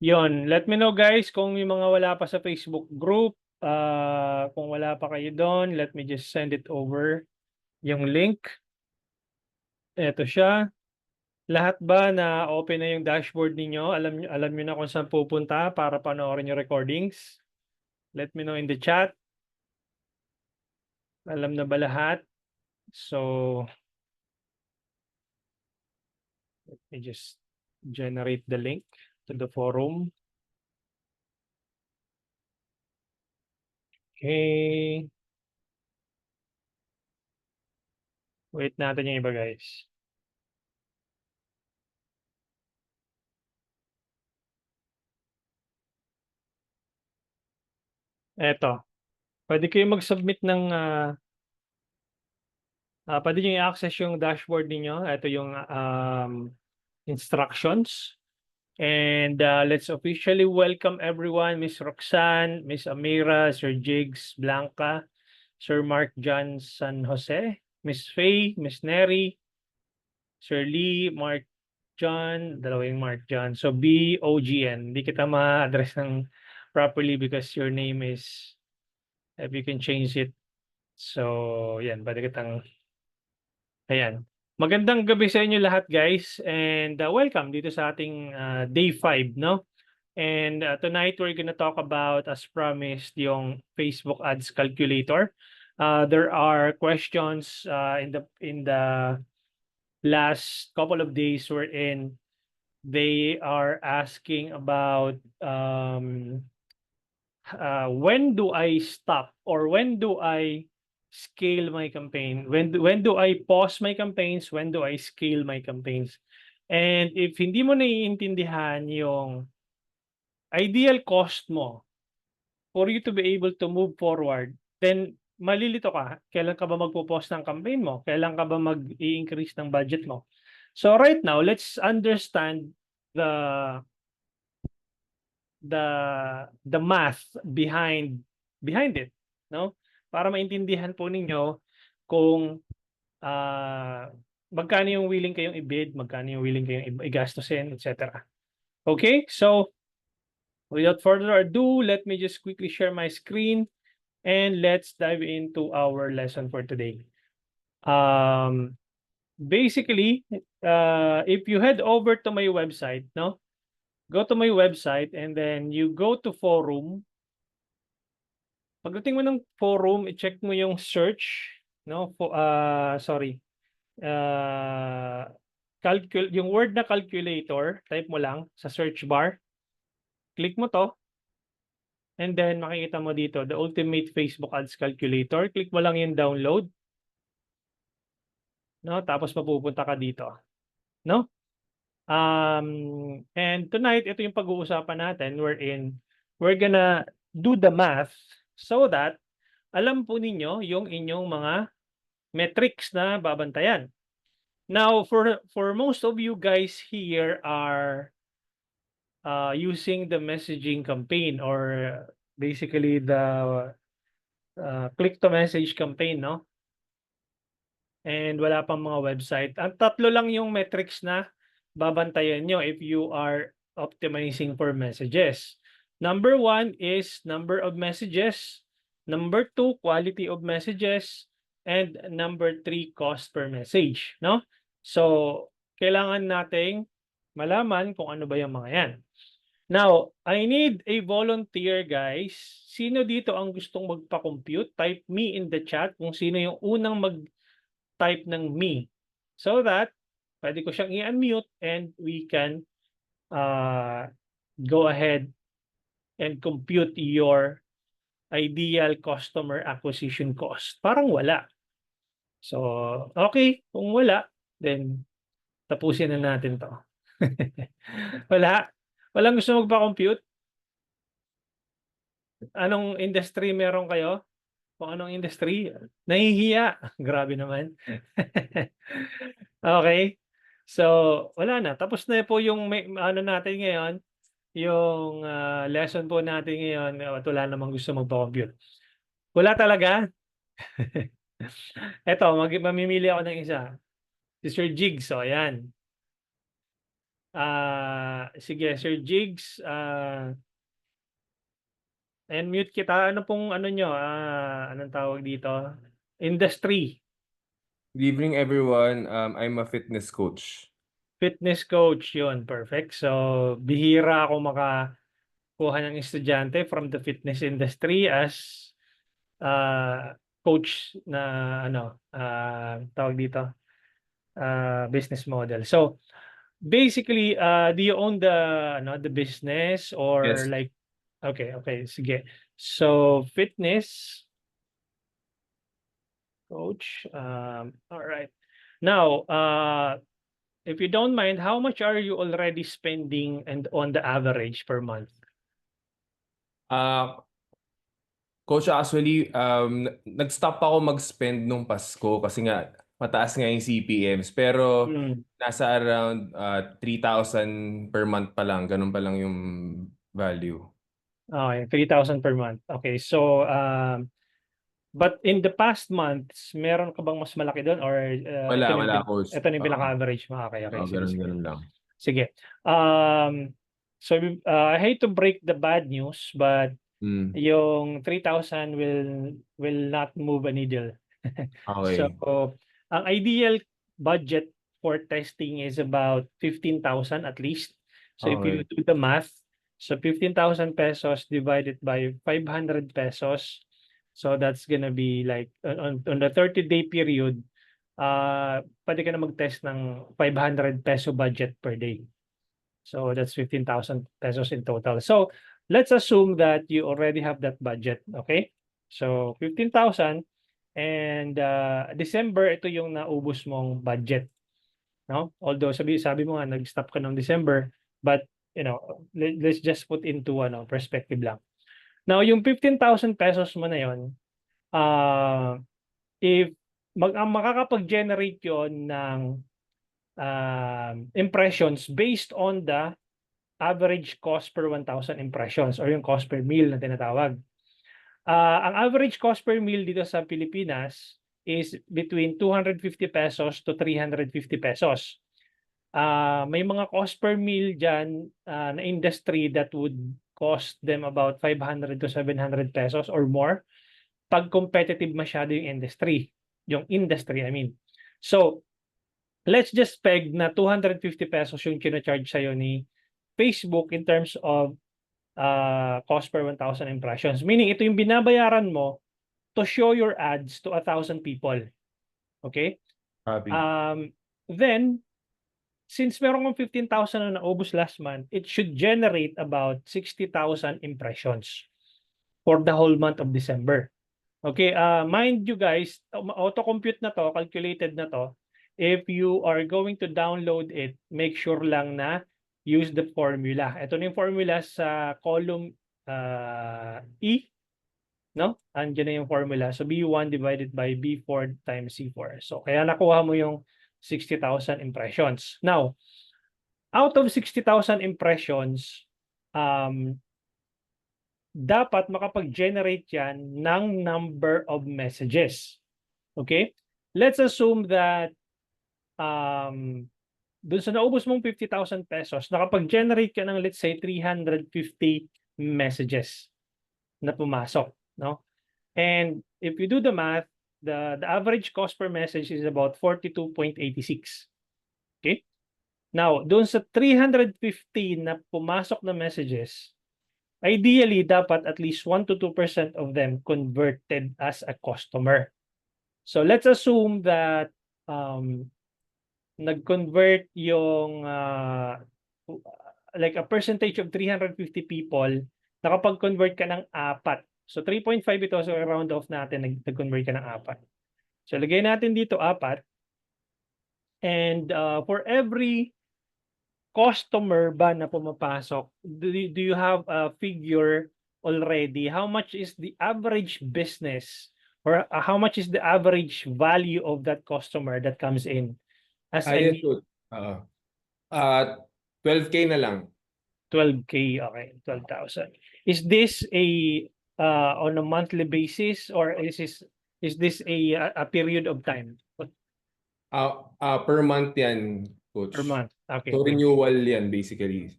Yon, let me know guys kung yung mga wala pa sa Facebook group, kung wala pa kayo doon, let me just send it over yung link. Ito siya. Lahat ba na open na yung dashboard ninyo? Alam niyo na kung saan pupunta para panoorin yung recordings? Let me know in the chat. Alam na ba lahat? So, let me just generate the link to the forum. Okay. Wait natin yung iba guys. Eto. Pwede kayo mag-submit ng pwede nyo i-access yung dashboard ninyo. Ito yung instructions. And let's officially welcome everyone, Miss Roxanne, Miss Amira, Sir Jigs, Blanca, Sir Mark John San Jose, Miss Faye, Miss Neri, Sir Lee, Mark John, dalawang Mark John. So BOGN. Hindi kita ma-address ng properly because your name is, if you can change it. So, yan, pwede kitang, ayan. Magandang gabi sa inyo lahat guys and welcome dito sa ating day 5, no? And tonight we're gonna talk about, as promised, yung Facebook Ads Calculator. There are questions in the last couple of days wherein they are asking about when do I stop or when do I scale my campaign? When do I pause my campaigns? When do I scale my campaigns? And if hindi mo naiintindihan yung ideal cost mo for you to be able to move forward, then malilito ka. Kailan ka ba magpo-pause ng campaign mo? Kailan ka ba mag-i-increase ng budget mo? So right now, let's understand the the the math behind it, no? Para maintindihan po ninyo kung magkano yung willing kayong i-bid, magkano yung willing kayong i-gastusin, etc. Okay? So, without further ado, let me just quickly share my screen and let's dive into our lesson for today. Basically, if you head over to my website, no? Go to my website and then you go to forum. Pagdating mo ng forum, i-check mo yung search, no? Sorry. Yung word na calculator, type mo lang sa search bar. Click mo to. And then makikita mo dito, the ultimate Facebook ads calculator. Click mo lang yung download. No? Tapos mapupunta ka dito. No? And tonight, ito yung pag-uusapan natin wherein we're gonna do the math so that alam po ninyo yung inyong mga metrics na babantayan. Now, for most of you guys here are using the messaging campaign or basically the click to message campaign, no? And wala pang mga website. Ang tatlo lang yung metrics na babantayan nyo if you are optimizing for messages. Number 1 is number of messages. Number 2, quality of messages. And number 3, cost per message. No? So, kailangan nating malaman kung ano ba yung mga yan. Now, I need a volunteer, guys. Sino dito ang gustong magpa-compute? Type me in the chat kung sino yung unang mag-type ng me. So that, pwede ko siyang i-unmute and we can go ahead and compute your ideal customer acquisition cost. Parang wala. So, okay. Kung wala, then tapusin na natin to. Wala. Walang gusto magpa-compute? Anong industry meron kayo? Kung anong industry? Nahihiya. Grabe naman. Okay. So, wala na. Tapos na po yung ano natin ngayon, yung lesson po natin ngayon. At wala namang gusto magpa-compute. Wala talaga. Eto, mamimili ako ng isa. Si Sir Jigs. So, ayan. sige, Sir Jigs, mute kita. Ano pong ano nyo? Anong tawag dito? Industry. Good evening, everyone. I'm a fitness coach. Fitness coach, yun. Perfect. So, bihira ako makakuha ng estudyante from the fitness industry as coach na tawag dito, business model. So, basically, do you own the business or Yes. like, okay, sige. So, fitness coach. All right. Now, if you don't mind, how much are you already spending and on the average per month? Coach, actually, nag-stop ako mag-spend nung Pasko kasi nga mataas nga yung CPMs. Pero nasa around 3,000 per month pa lang. Ganun pa lang yung value. Okay, 3,000 per month. Okay, so but in the past months, meron ka bang mas malaki doon or Wala, coach. ito na yung pinaka-average mo? Okay, sige. Ganun lang. Sige. So I hate to break the bad news, but yung 3,000 will not move a needle. Okay. So, ang ideal budget for testing is about 15,000 at least. So if you do the math, so 15,000 pesos divided by 500 pesos, so that's gonna be like on the 30-day period, pwede ka na mag-test ng 500 peso budget per day. So that's 15,000 pesos in total. So let's assume that you already have that budget, okay? So 15,000 and December ito yung naubos mong budget, no? Although sabi mo nga nag-stop ka ng December, but let's just put into perspective lang. Now yung 15,000 pesos mo na yon, if makakapag-generate yon ng impressions based on the average cost per 1,000 impressions or yung cost per mille na tinatawag. Ang average cost per mille dito sa Pilipinas is between 250 pesos to 350 pesos. May mga cost per mille dyan na industry that would cost them about 500 to 700 pesos or more pag competitive masyado yung industry. I mean. So, let's just peg na 250 pesos yung kino-charge sa'yo ni Facebook in terms of cost per 1,000 impressions. Meaning, ito yung binabayaran mo to show your ads to 1,000 people. Okay? Copy. Then, since meron kong 15,000 na naubos last month, it should generate about 60,000 impressions for the whole month of December. Okay, mind you guys, auto-compute na to, calculated na to. If you are going to download it, make sure lang na use the formula. Ito na yung formula sa column E, no? Andiyan na yung formula. So B1 divided by B4 times C4. So kaya nakuha mo yung 60,000 impressions. Now, out of 60,000 impressions, dapat makapag-generate yan ng number of messages. Okay? Let's assume that dun sa naubos mong 50,000 pesos, nakapag-generate ka ng let's say 350 messages na pumasok. No? And if you do the math, the average cost per message is about 42.86. Okay? Now, dun sa 350 na pumasok na messages, ideally, dapat at least 1 to 2% of them converted as a customer. So let's assume that nag-convert yung like a percentage of 350 people, nakapag-convert ka ng 4. So 3.5 ito, so round off natin, nag-convert ka ng 4. So lagay natin dito 4. And for every customer ba na pumapasok, do you have a figure already? How much is the average business or how much is the average value of that customer that comes in? As Yes, 12K na lang. 12K, okay, 12,000. Is this on a monthly basis or is this a period of time? Per month yan, coach. Per month. Okay. So renewal yan basically.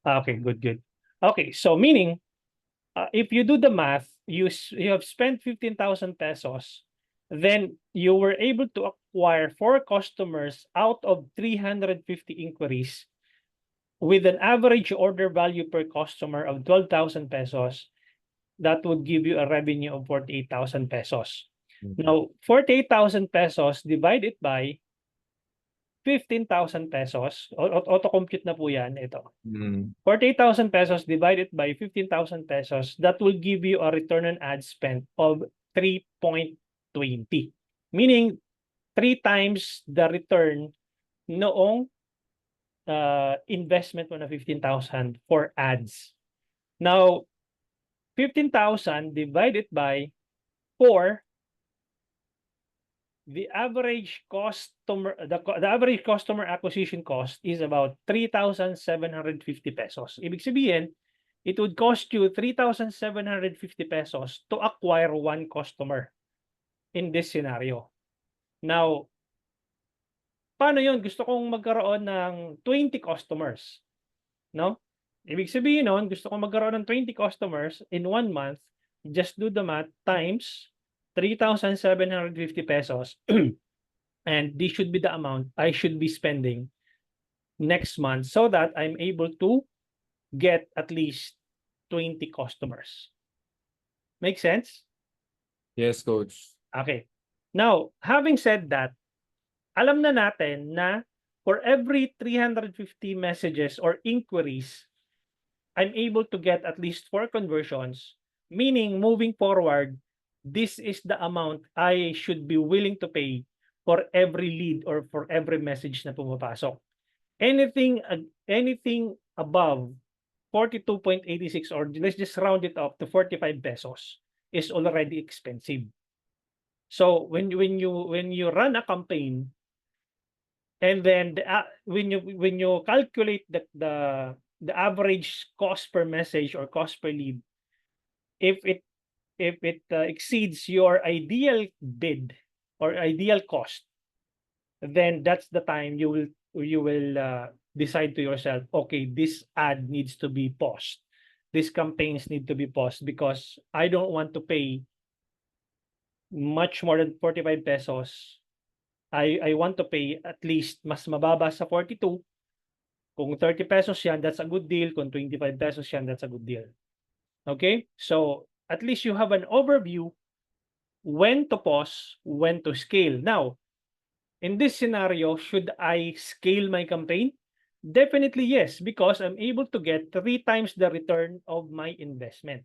Okay, good, good. Okay, so meaning, if you do the math, you have spent 15,000 pesos, then you were able to acquire 4 customers out of 350 inquiries with an average order value per customer of 12,000 pesos. That would give you a revenue of 48,000 pesos. Now, 48,000 pesos divided by 15,000 pesos, auto-compute na po yan, ito. 48,000 pesos divided by 15,000 pesos, that will give you a return on ad spend of 3.20. Meaning, 3 times the return noong investment mo na 15,000 for ads. Now, 15,000 divided by 4, the average customer acquisition cost is about 3,750 pesos. Ibig sabihin, it would cost you 3,750 pesos to acquire 1 customer in this scenario. Now, paano yun? Gusto kong magkaroon ng 20 customers. No? Ibig sabihin nun, gusto kong magkaroon ng 20 customers in 1 month, just do the math, times 3,750 pesos. And this should be the amount I should be spending next month so that I'm able to get at least 20 customers. Make sense? Yes, coach. Okay. Now, having said that, alam na natin na for every 350 messages or inquiries, I'm able to get at least 4 conversions, meaning moving forward, this is the amount I should be willing to pay for every lead or for every message na pumapasok. Anything above 42.86, or let's just round it up to 45 pesos, is already expensive. So when you run a campaign, and then when you calculate the average cost per message or cost per lead, if it exceeds your ideal bid or ideal cost, then that's the time you will decide to yourself, okay, this ad needs to be paused. These campaigns need to be paused because I don't want to pay much more than 45 pesos. I want to pay at least mas mababa sa 42. Kung 30 pesos yan, that's a good deal. Kung 25 pesos yan, that's a good deal. Okay? So, at least you have an overview when to pause, when to scale. Now, in this scenario, should I scale my campaign? Definitely yes, because I'm able to get 3 times the return of my investment.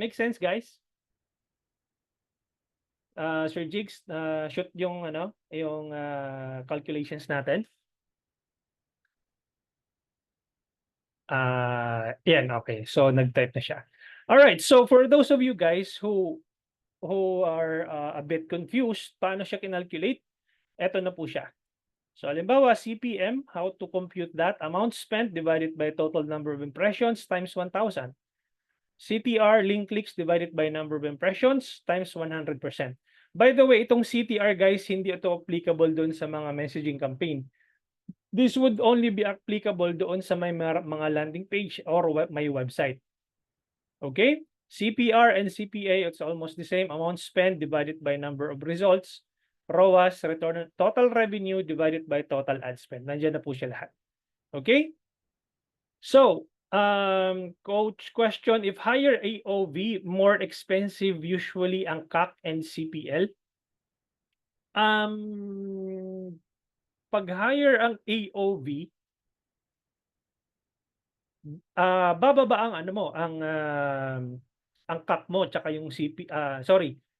Make sense, guys? Sir Jigs, shoot yung calculations natin. Yan, okay. So nag-type na siya. All right. So for those of you guys who are a bit confused, paano siya kinalculate? Ito na po siya. So halimbawa, CPM, how to compute that? Amount spent divided by total number of impressions times 1,000. CTR, link clicks divided by number of impressions times 100%. By the way, itong CTR, guys, hindi ito applicable doon sa mga messaging campaign. This would only be applicable doon sa may mga landing page or my website. Okay? CPR and CPA, it's almost the same. Amount spent divided by number of results. ROAS, return total revenue divided by total ad spend. Nandiyan na po siya lahat. Okay? So, coach question, if higher AOV, more expensive usually ang CAC and CPL? Pag higher ang AOV, bababa ang ang CAC mo tsaka yung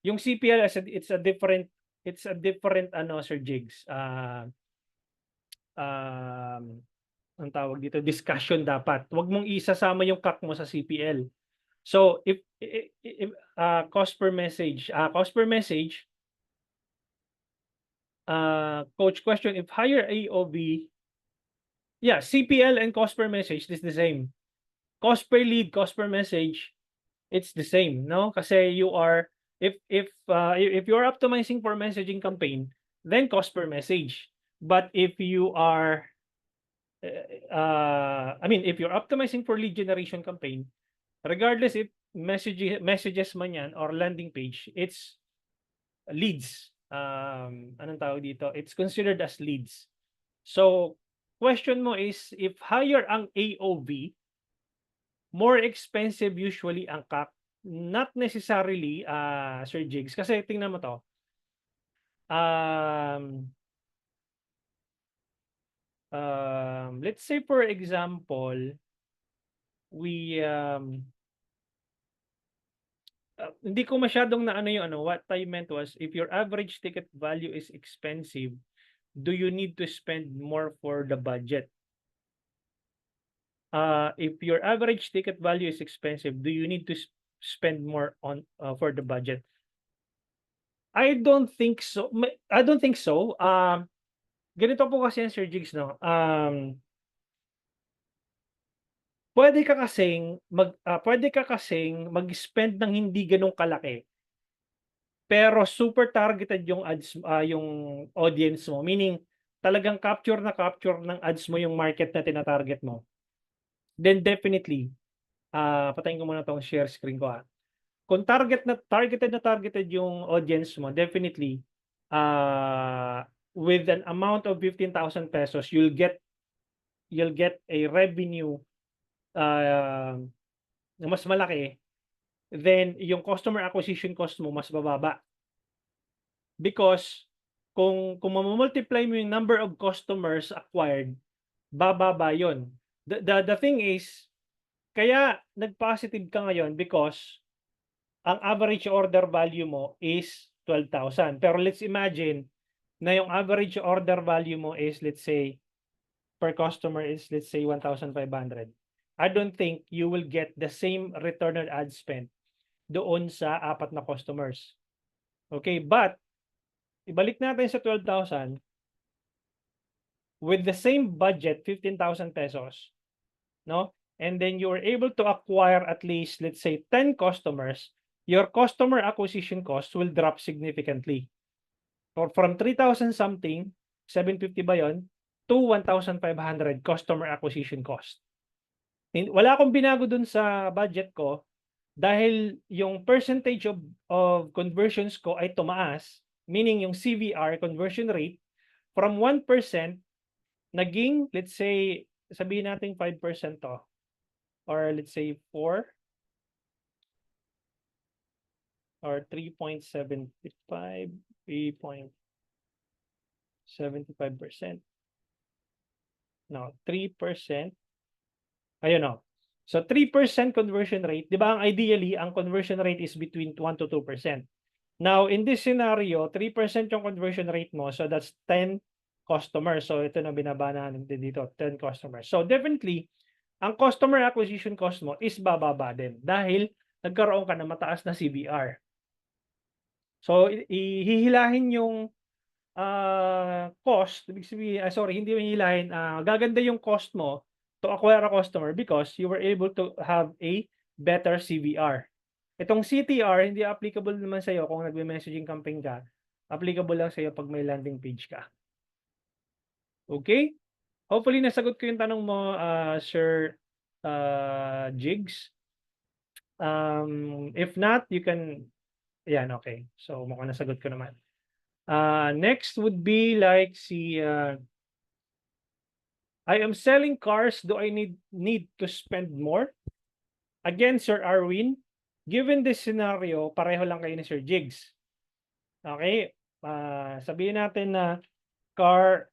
yung CPL, it's a different Sir Jigs. Ang tawag dito, discussion dapat. Huwag mong isasama yung CAC mo sa CPL. So if cost per message, coach question, if higher AOV, yeah, CPL and cost per message is the same. Cost per lead, cost per message, it's the same, no? Kasi you are if you're optimizing for messaging campaign, then cost per message. But if you are I mean, if you're optimizing for lead generation campaign, regardless if messages man yan or landing page, it's leads. Anong tawag dito? It's considered as leads. So, question mo is, if higher ang AOV, more expensive usually ang CAC. Not necessarily, Sir Jigs. Kasi tingnan mo to. Let's say for example, we hindi ko masyadong na ano yung ano, what I meant was, if your average ticket value is expensive, do you need to spend more for the budget? If your average ticket value is expensive, do you need to spend more on for the budget? I don't think so. I don't think so. Ganito po kasi yan, Sir Jigs, no? Pwede ka kasing mag-spend ng hindi gano'ng kalaki, pero super targeted yung ads, yung audience mo. Meaning, talagang capture na capture ng ads mo yung market na tina-target mo. Then definitely, patayin ko muna 'tong share screen ko, Kung targeted yung audience mo, definitely, with an amount of 15,000 pesos, you'll get a revenue na mas malaki, then yung customer acquisition cost mo mas bababa. Because kung mamumultiply mo yung number of customers acquired, bababa yun. The thing is, kaya nag-positive ka ngayon because ang average order value mo is 12,000. Pero let's imagine na yung average order value mo is, let's say, per customer is, let's say, 1,500. I don't think you will get the same return on ad spend doon sa 4 na customers. Okay, but ibalik natin sa 12,000, with the same budget, 15,000 pesos, no? And then you are able to acquire at least, let's say, 10 customers, your customer acquisition cost will drop significantly. Or from 3,000 something, 750 ba yun, to 1,500 customer acquisition cost. Wala akong binago dun sa budget ko dahil yung percentage of conversions ko ay tumaas, meaning yung CVR, conversion rate, from 1% naging, let's say, sabihin natin 5% to, or let's say 4 or 3.75, 3.75%. No, 3%. Ayun, no. So 3% conversion rate, 'di ba? Ang ideally, ang conversion rate is between 1 to 2%. Now, in this scenario, 3% yung conversion rate mo, so that's 10 customers. So ito na binaba natin dito, 10 customers. So definitely, ang customer acquisition cost mo is bababa din dahil nagkaroon ka ng mataas na CVR. So ihihilahin yung cost, ibig sabihin, hindi mo hihilahin, gaganda yung cost mo to acquire a customer because you were able to have a better CVR. Itong CTR, hindi applicable naman sa'yo kung nagme-messaging campaign ka. Applicable lang sa'yo pag may landing page ka. Okay? Hopefully, nasagot ko yung tanong mo, Sir Jigs. If not, you can... Yan, okay. So, mukhang nasagot ko naman. Next would be like I am selling cars. Do I need to spend more? Again, Sir Arwin, given this scenario, pareho lang kayo ni Sir Jigs. Okay? Sabihin natin na car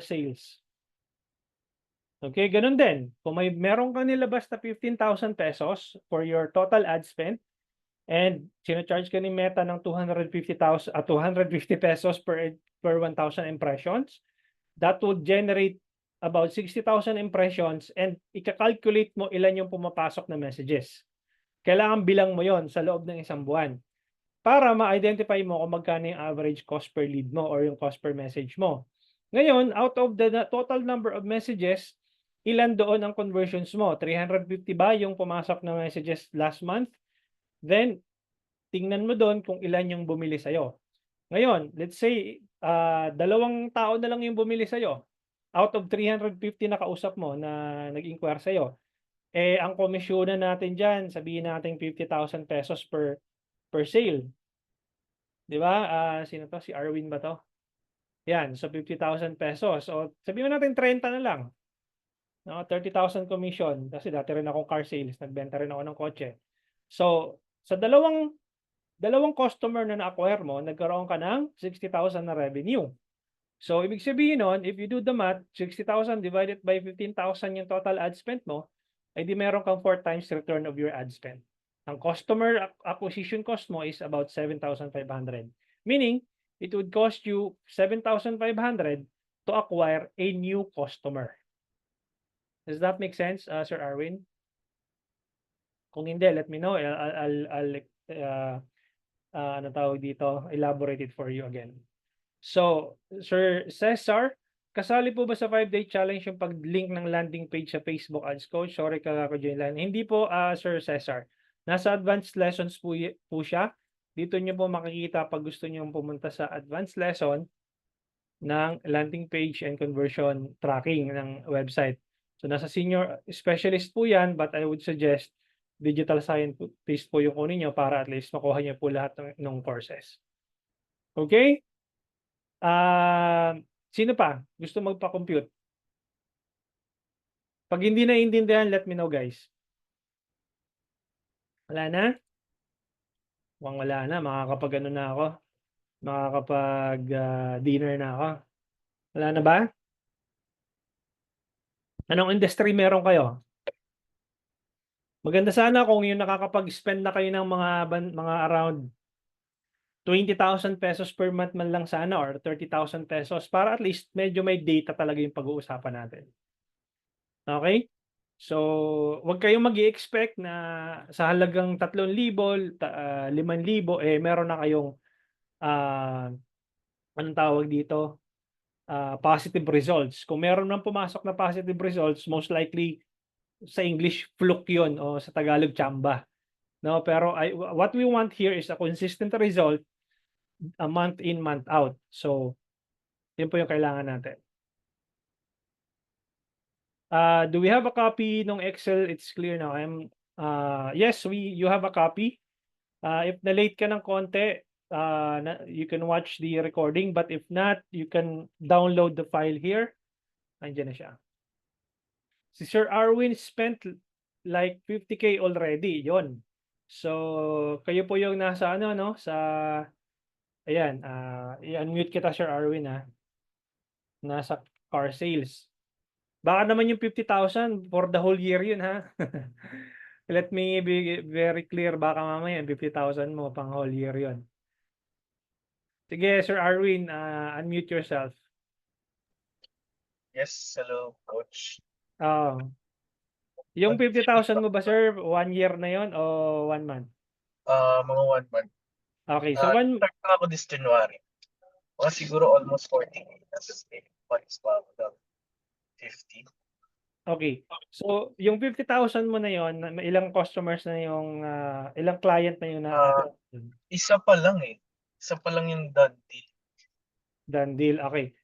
sales. Okay, ganun din. Kung meron kang nilabas na 15,000 pesos for your total ad spend and sino-charge ka ni Meta ng 250 pesos per 1,000 impressions, that would generate about 60,000 impressions and ika-calculate mo ilan yung pumapasok na messages. Kailangan bilang mo yon sa loob ng isang buwan para ma-identify mo kung magkano yung average cost per lead mo or yung cost per message mo. Ngayon, out of the total number of messages, ilan doon ang conversions mo? 350 ba yung pumasok na messages last month? Then, tingnan mo doon kung ilan yung bumili sa'yo. Ngayon, let's say, 2 tao na lang yung bumili sa'yo. out of 350 na kausap mo na nag-inquire sa'yo, eh, ang komisyonan natin diyan sabihin nating 50,000 pesos per sale, 'di ba? Sino 'to, si Arwin ba 'to? 'Yan, so 50,000 pesos. O sabihin natin 30 na lang, no? 30,000 commission kasi dati rin akong car sales, nagbenta rin ako ng kotse. So, sa dalawang customer na na-acquire mo, nagkaroon ka ng 60,000 na revenue. So, ibig sabihin nun, if you do the math, 60,000 divided by 15,000 yung total ad spend mo, ay di meron kang 4 times return of your ad spend. Ang customer acquisition cost mo is about 7,500. Meaning, it would cost you 7,500 to acquire a new customer. Does that make sense, Sir Arwin? Kung hindi, let me know. I'll ano tawag dito, elaborate it for you again. So, Sir Cesar, kasali po ba sa 5-day challenge yung pag-link ng landing page sa Facebook Ads Coach? Sorry kaka-join lang. Hindi po, Sir Cesar. Nasa advanced lessons po siya. Dito niyo po makikita pag gusto niyo pumunta sa advanced lesson ng landing page and conversion tracking ng website. So, nasa senior specialist po yan, but I would suggest digital scientist po yung kunin niyo para at least makuha niyo po lahat ng courses. Okay? Sino pa gusto magpa-compute? Pag hindi naiintindihan, let me know, guys. Wala na? Mukhang wala na. Makakapag-ano na ako. Makakapag-dinner na ako. Wala na ba? Anong industry meron kayo? Maganda sana kung yung nakakapag-spend na kayo ng mga around 20,000 pesos per month man lang sana or 30,000 pesos para at least medyo may data talaga yung pag-uusapan natin. Okay? So, wag kayong mag-i-expect na sa halagang 3,000, 5,000, eh meron na kayong anong tawag dito? Positive results. Kung meron nang pumasok na positive results, most likely sa English fluke 'yon o sa Tagalog tsamba. No, pero what we want here is a consistent result, a month in, month out. So, 'yun po yung kailangan natin. Do we have a copy ng Excel? It's clear now. Yes, you have a copy. If na-late ka ng konti, you can watch the recording, but if not, you can download the file here. Andiyan na siya. Si Sir Arwin spent like 50K already, yon. So, kayo po yung nasa ano, no? Ayan, i-unmute kita, Sir Arwin, ha? Nasa car sales. Baka naman yung 50,000 for the whole year yun, ha? Let me be very clear, baka mamaya yung 50,000 mo pang whole year yun. Sige, Sir Arwin, unmute yourself. Yes, hello, Coach. Yung 50,000 mo ba, sir, 1 year na yon o 1 month? Mga 1 month. Okay, so Start na ako this January. Mga siguro almost 40. Nasa state. Palis pa ako daw. 50. Okay. So, yung 50,000 mo na yon, ilang customers na yung, ilang client na yung Isa pa lang eh. Isa pa lang yung done deal. Done deal, okay.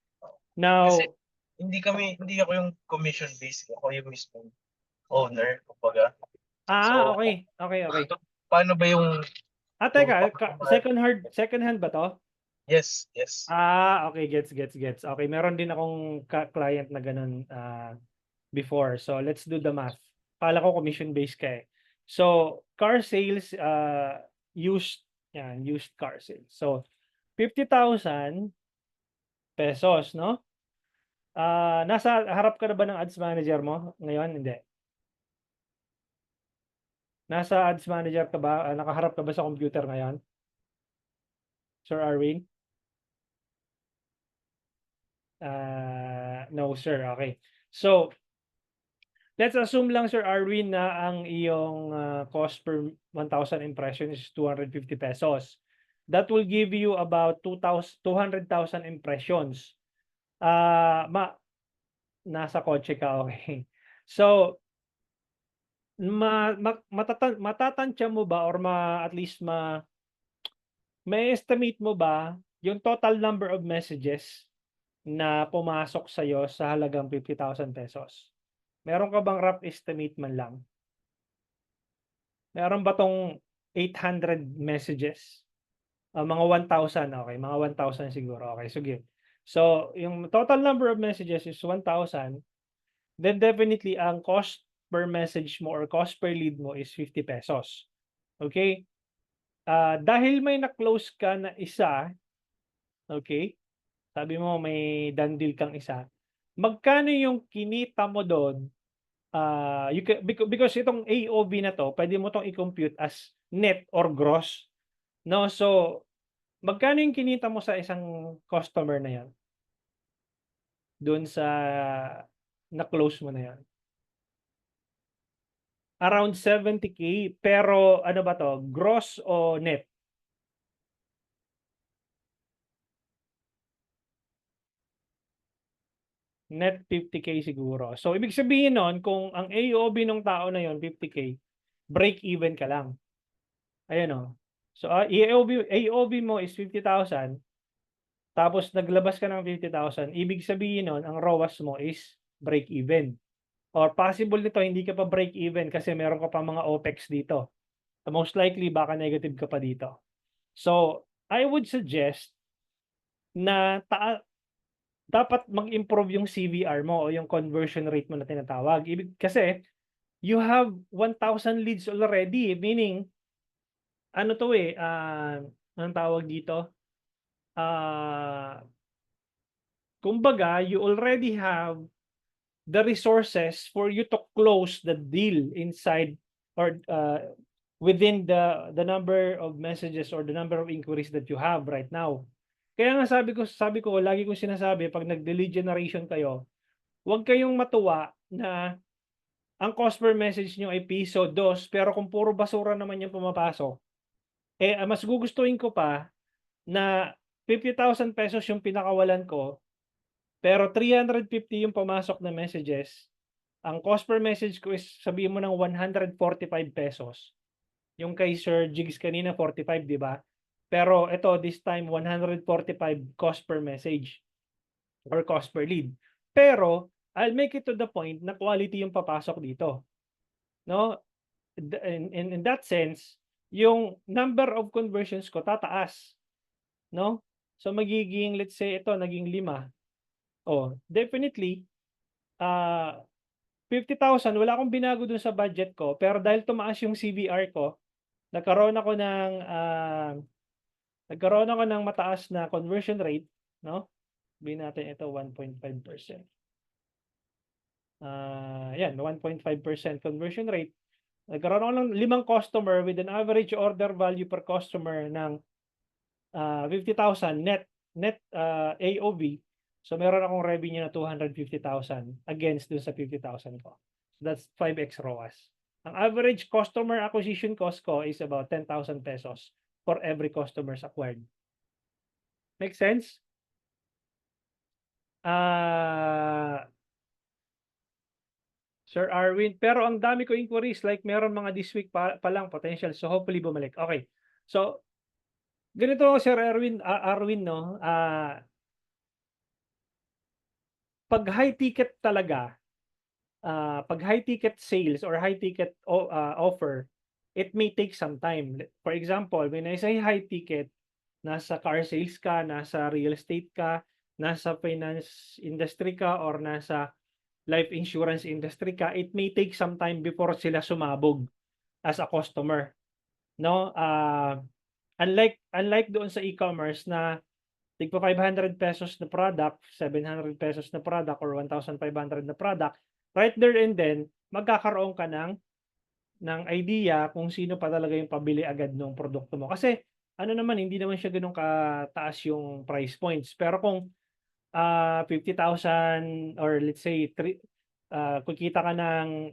Now, kasi hindi ako yung commission based. Ako yung mismo owner, kumbaga. okay. Paano ba yung... Teka, second hand ba to? Yes. Okay, gets. Okay, meron din akong client na ganun before. So, let's do the math. Kala ko commission-based ka eh. So, car sales, used car sales. So, 50,000 pesos, no? Nasa harap ka na ba ng ads manager mo ngayon? Hindi. Nasa ads manager ka ba? Nakaharap ka ba sa computer ngayon? Sir Arwin? No, sir. Okay. So, let's assume lang, Sir Arwin, na ang iyong cost per 1,000 impressions is 250 pesos. That will give you about 200,000 impressions. Nasa kotse ka, okay. So, matatansya mo ba or at least may estimate mo ba yung total number of messages na pumasok sa'yo sa halagang 50,000 pesos? Meron ka bang rough estimate man lang? Meron ba 'tong 800 messages? Mga 1,000, okay, mga 1,000 siguro, okay, sige. So, yung total number of messages is 1,000, then definitely ang cost per message mo or cost per lead mo is 50 pesos. Okay? Dahil may na-close ka na isa, okay, sabi mo may done deal kang isa, magkano yung kinita mo do'n? Because itong AOV na 'to, puwede mo 'tong i-compute as net or gross, 'no? So, magkano yung kinita mo sa isang customer na 'yan, do'n sa na-close mo na 'yan? Around 70K, pero ano ba 'to, gross o net? Net 50K siguro. So, ibig sabihin nun kung ang AOV nung tao na yon 50K, break even ka lang. Ayan, oh. So, AOV mo is 50,000, tapos naglabas ka ng 50,000, ibig sabihin nun ang ROAS mo is break even. Or possible nito hindi ka pa break even kasi meron ka pa mga OPEX dito. So, most likely baka negative ka pa dito. So, I would suggest na dapat mag-improve yung CVR mo o yung conversion rate mo na tinatawag. Kasi you have 1,000 leads already, meaning ano 'to, anong tawag dito? Kumbaga you already have the resources for you to close the deal inside or within the number of messages or the number of inquiries that you have right now. Kaya nga sabi ko lagi kong sinasabi 'pag nagde-lead generation kayo, huwag kayong matuwa na ang cost per message niyo ay piso, 2 pero kung puro basura naman yung pumapasok, mas gugustuhin ko pa na 50,000 pesos yung pinakawalan ko, pero 350 yung pumasok na messages. Ang cost per message ko is sabihin mo ng 145 pesos. Yung kay Sir Jigs kanina 45, 'di ba? Pero ito this time 145 cost per message or cost per lead. Pero I'll make it to the point na quality yung papasok dito, no? In that sense, yung number of conversions ko tataas, no? So magiging let's say ito naging 5. Oh, definitely 50,000 wala akong binago dun sa budget ko, pero dahil tumaas yung CVR ko, nagkaroon ako ng mataas na conversion rate, no? Sabihin natin ito 1.5%. Yan 1.5% conversion rate. Nagkaroon ako ng 5 customer with an average order value per customer ng 50,000 net AOV. So meron akong revenue na 250,000 against dun sa 50,000 ko. That's 5x ROAS. Ang average customer acquisition cost ko is about 10,000 pesos for every customers acquired. Make sense? Sir Arwin, pero ang dami ko inquiries, like meron mga this week pa lang potential, so hopefully bumalik. Okay. So ganito Sir Arwin, no, pag high ticket talaga, pag high ticket sales or high ticket offer, it may take some time. For example, when I say high ticket, nasa car sales ka, nasa real estate ka, nasa finance industry ka, or nasa life insurance industry ka, it may take some time before sila sumabog as a customer, no? Unlike doon sa e-commerce na tigpa 500 pesos na product, 700 pesos na product, or 1,500 na product, right there and then, magkakaroon ka ng idea kung sino pa talaga yung pabili agad ng produkto mo. Kasi, ano naman, hindi naman siya ganun kataas yung price points. Pero kung 50,000 or let's say, kukita ka ng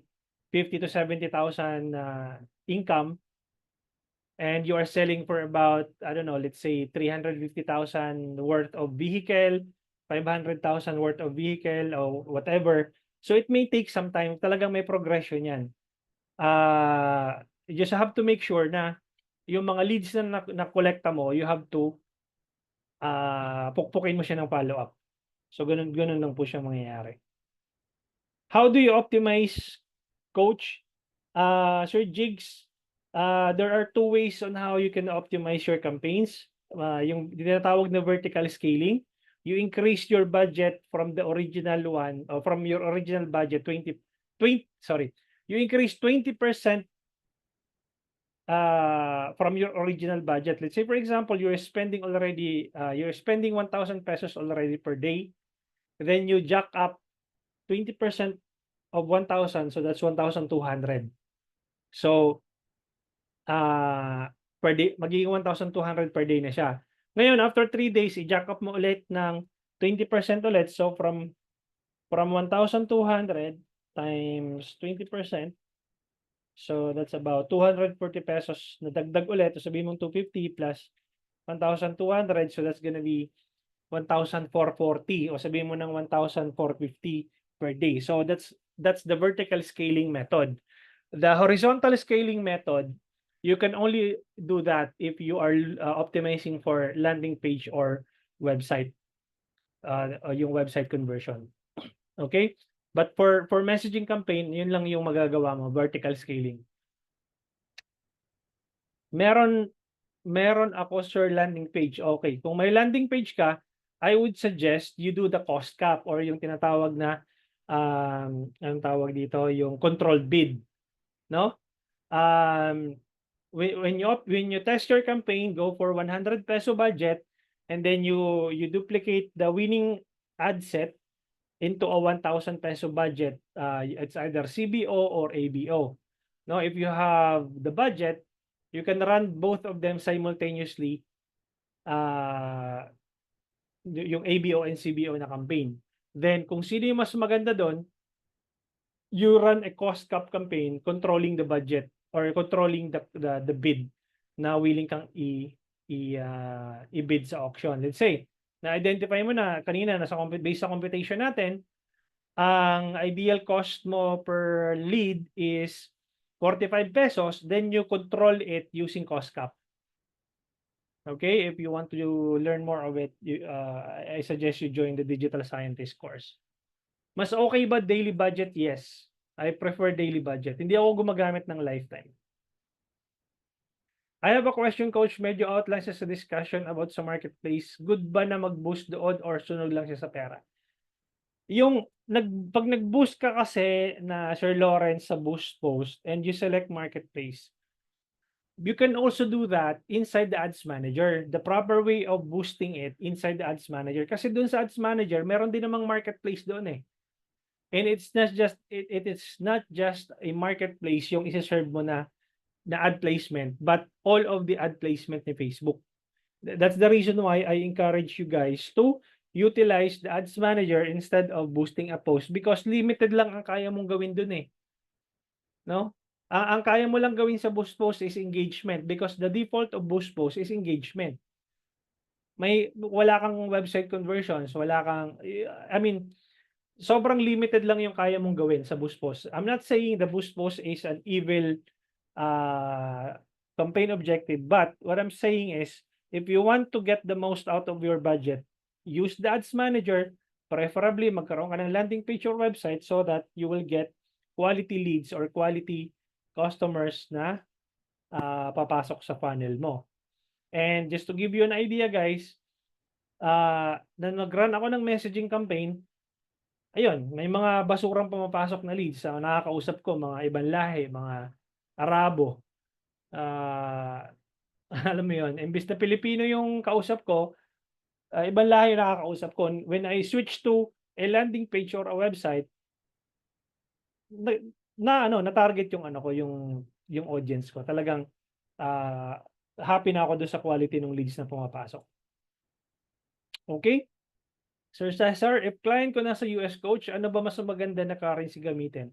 50 to 70,000 income, and you are selling for about, I don't know, let's say 350,000 worth of vehicle, 500,000 worth of vehicle, or whatever. So it may take some time. Talagang may progression yan. You just have to make sure na yung mga leads na kolekta mo, you have to pukpukin mo siya ng follow-up. So, ganun lang po siya mangyayari. How do you optimize, Coach? Sir Jigs, there are two ways on how you can optimize your campaigns. Yung tinatawag na vertical scaling, you increase your budget from the original one, or from your original budget, you increase 20% from your original budget. Let's say, for example, you're spending 1,000 pesos already per day. Then you jack up 20% of 1,000, so that's 1,200. So, per day, magiging 1,200 per day na siya. Ngayon, after 3 days, i-jack up mo ulit ng 20% ulit. So, from 1,200 times 20%, so that's about 240 pesos na dagdag ulit. So, sabihin mong 250 plus 1,200, so that's gonna be 1,440, o sabihin mo ng 1,450 per day. So, that's the vertical scaling method. The horizontal scaling method, you can only do that if you are optimizing for landing page or website, yung website conversion. Okay? But for messaging campaign, yun lang yung magagawa mo, vertical scaling. Meron ako, sir, landing page. Okay, kung may landing page ka, I would suggest you do the cost cap, or yung tinatawag na anong tawag dito, yung controlled bid, no? When you test your campaign, go for 100 peso budget, and then you duplicate the winning ad set into a 1,000 peso budget. It's either CBO or ABO. No, if you have the budget, you can run both of them simultaneously, yung ABO and CBO na campaign. Then, kung sino yung mas maganda doon, you run a cost cap campaign controlling the budget, or controlling the bid na willing kang i-bid sa auction. Let's say, na-identify mo na kanina, based sa computation natin, ang ideal cost mo per lead is 45 pesos, then you control it using cost cap. Okay, if you want to learn more of it, I suggest you join the Digital Scientist course. Mas okay ba daily budget? Yes. I prefer daily budget. Hindi ako gumagamit ng lifetime. I have a question, Coach. Medyo outline siya sa discussion about sa marketplace. Good ba na mag-boost doon or sunog lang siya sa pera? Pag nag-boost ka kasi na Sir Lawrence sa boost post and you select marketplace, you can also do that inside the ads manager. The proper way of boosting it inside the ads manager. Kasi doon sa ads manager, meron din namang marketplace doon eh. And it's not just a marketplace yung isa-serve mo na ad placement, but all of the ad placement ni Facebook. That's the reason why I encourage you guys to utilize the ads manager instead of boosting a post, because limited lang ang kaya mong gawin dun eh. No? Ang kaya mo lang gawin sa boost post is engagement, because the default of boost post is engagement. Wala kang website conversions, sobrang limited lang yung kaya mong gawin sa boost post. I'm not saying the boost post is an evil campaign objective, but what I'm saying is, if you want to get the most out of your budget, use the ads manager. Preferably, magkaroon ka ng landing page or website so that you will get quality leads or quality customers na papasok sa funnel mo. And just to give you an idea, guys, na nag-run ako ng messaging campaign, ayun, may mga basurang pumapasok na leads. Nakakausap ko, mga ibang lahi, mga Arabo. Alam mo yun, imbis na Pilipino yung kausap ko, ibang lahi nakakausap ko. When I switch to a landing page or a website, na-target yung audience ko. Talagang happy na ako doon sa quality ng leads na pumapasok. Okay? Sir Cesar, if client ko nasa US, Coach, ano ba mas maganda na currency gamitin?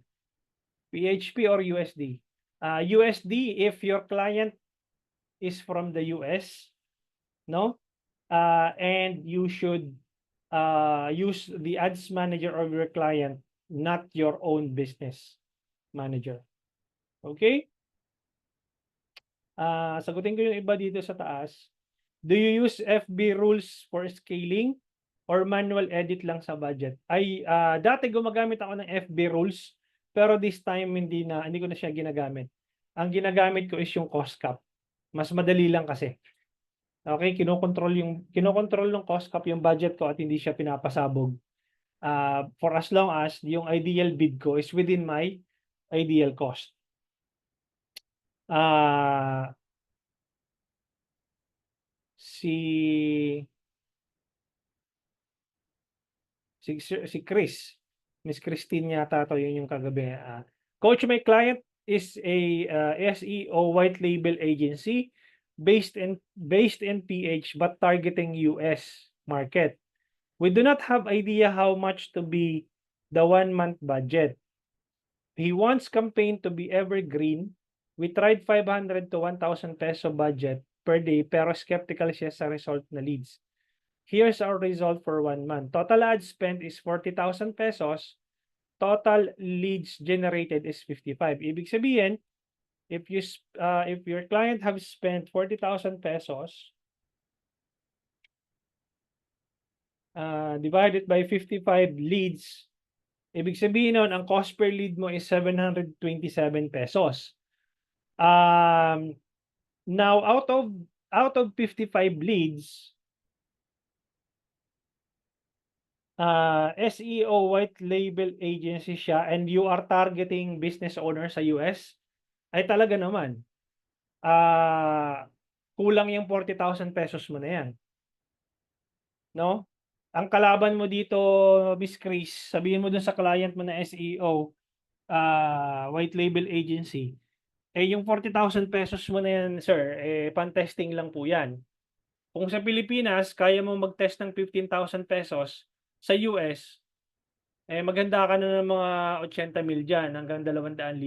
PHP or USD? USD if your client is from the US, no? And you should use the ads manager of your client, not your own business manager. Okay? Sagutin ko yung iba dito sa taas. Do you use FB rules for scaling? or manual edit lang sa budget. Dati gumagamit ako ng FB rules, pero this time hindi ko na siya ginagamit. Ang ginagamit ko is yung cost cap. Mas madali lang kasi. Okay, kinokontrol ng cost cap yung budget ko at hindi siya pinapasabog. For as long as yung ideal bid ko is within my ideal cost. Si Chris, Miss Christine yata to, yun yung kagabi. Coach, my client is a SEO white label agency based in PH but targeting US market. We do not have idea how much to be the 1 month budget. He wants campaign to be evergreen. We tried 500 to 1,000 peso budget per day pero skeptical siya sa result na leads. Here's our result for 1 month. Total ad spend is 40,000 pesos. Total leads generated is 55. Ibig sabihin, if your client have spent 40,000 pesos, divided by 55 leads, ibig sabihin nun, ang cost per lead mo is 727 pesos. Now, out of 55 leads, SEO white label agency siya and you are targeting business owners sa US, ay talaga naman, kulang yung 40,000 pesos mo na yan. No? Ang kalaban mo dito, Miss Chris, sabihin mo dun sa client mo na SEO, white label agency, yung 40,000 pesos mo na yan, sir, pan-testing lang po yan. Kung sa Pilipinas, kaya mo mag-test ng 15,000 pesos, sa US, maganda ka na ng mga 80,000 dyan hanggang 200,000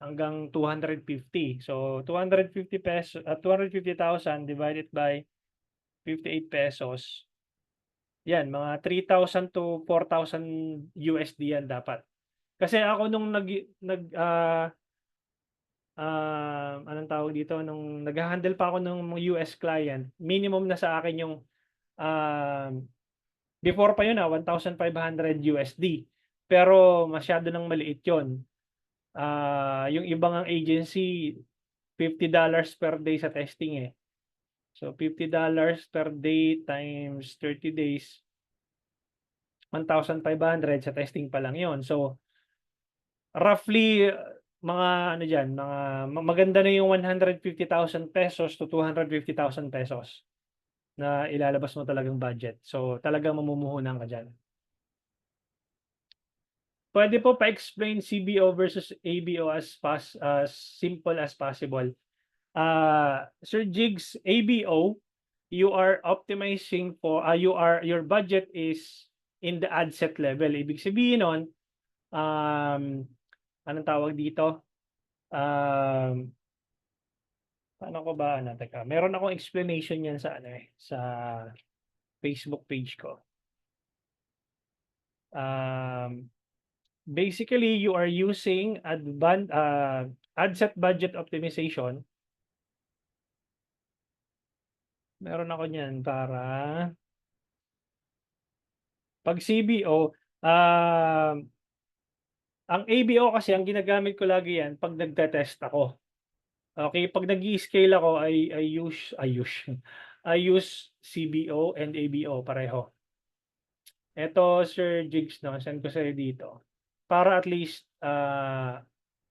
hanggang 250. So 250 pesos, 250,000 divided by 58 pesos. Yan, mga 3,000 to 4,000 USD yan dapat. Kasi ako nung anong tawag dito, nung nag-handle pa ako ng US client, minimum na sa akin yung before pa yun 1,500 USD. Pero masyado nang maliit yun. Yung ibang agency, $50 per day sa testing eh. So $50 per day times 30 days, 1,500 sa testing pa lang yon. So roughly mga ano diyan, mga maganda na yung 150,000 pesos to 250,000 pesos na ilalabas mo talagang budget. So talagang mamumuhunan ka diyan. Pwede po pa-explain CBO versus ABO as simple as possible. Sir Jigs, ABO, you are optimizing for your budget is in the ad set level. Ibig sabihin nun, anong tawag dito? Paano ko ba teka, meron akong explanation yan sa sa Facebook page ko. Basically, you are using ad set budget optimization. Meron ako niyan para pag CBO, ang ABO kasi ang ginagamit ko lagi yan pag nagte-test ako. Okay, pag nag-i-scale ako, I use CBO and ABO pareho. Ito, Sir Jigs, no, send ko sa'yo dito. Para at least,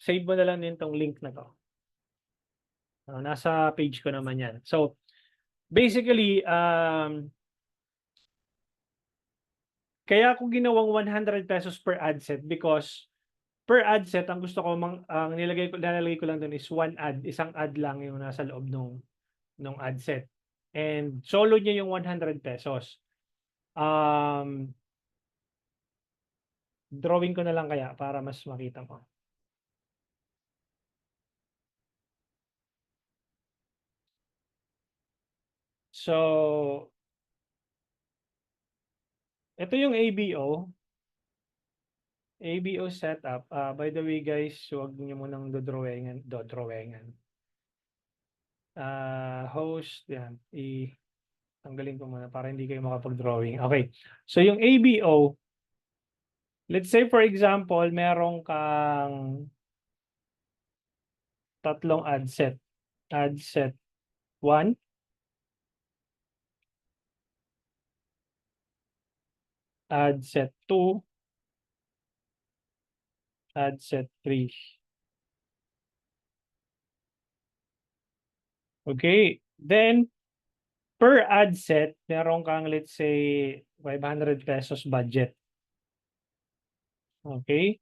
save mo na lang din tong link na to. Nasa page ko naman yan. So, basically, kaya ako ginawang 100 pesos per ad set because per ad set, ang gusto ko, ang nilalagay ko lang doon is one ad. Isang ad lang yung nasa loob nung ad set. And solo niya yung 100 pesos. Drawing ko na lang kaya para mas makita mo. So, ito yung ABO. ABO setup. By the way, guys, huwag niyo munang dodrawingan. Host, yan. Tanggalin ko muna para hindi kayo makapag-drawing. Okay. So yung ABO, let's say for example, meron kang tatlong ad set. Ad set 1, ad set 2, ad set 3. Okay. Then, per ad set, meron kang let's say 500 pesos budget. Okay?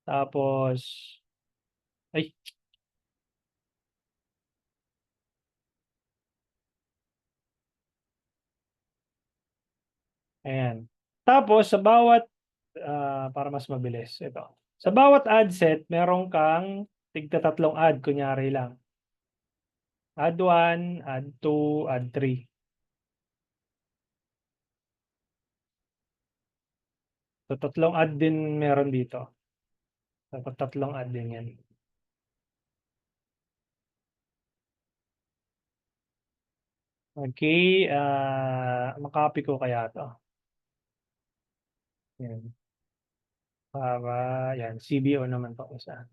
Tapos, ay, ayan. Tapos, sa bawat, para mas mabilis, ito. Sa bawat ad set, meron kang tigta tatlong ad, kunyari lang. Ad 1, ad 2, ad 3. So, tatlong ad din meron dito. Dapat tatlong ad din yan. Okay, makopy ko kaya to. Yan. Para, yan, CBO naman to isa.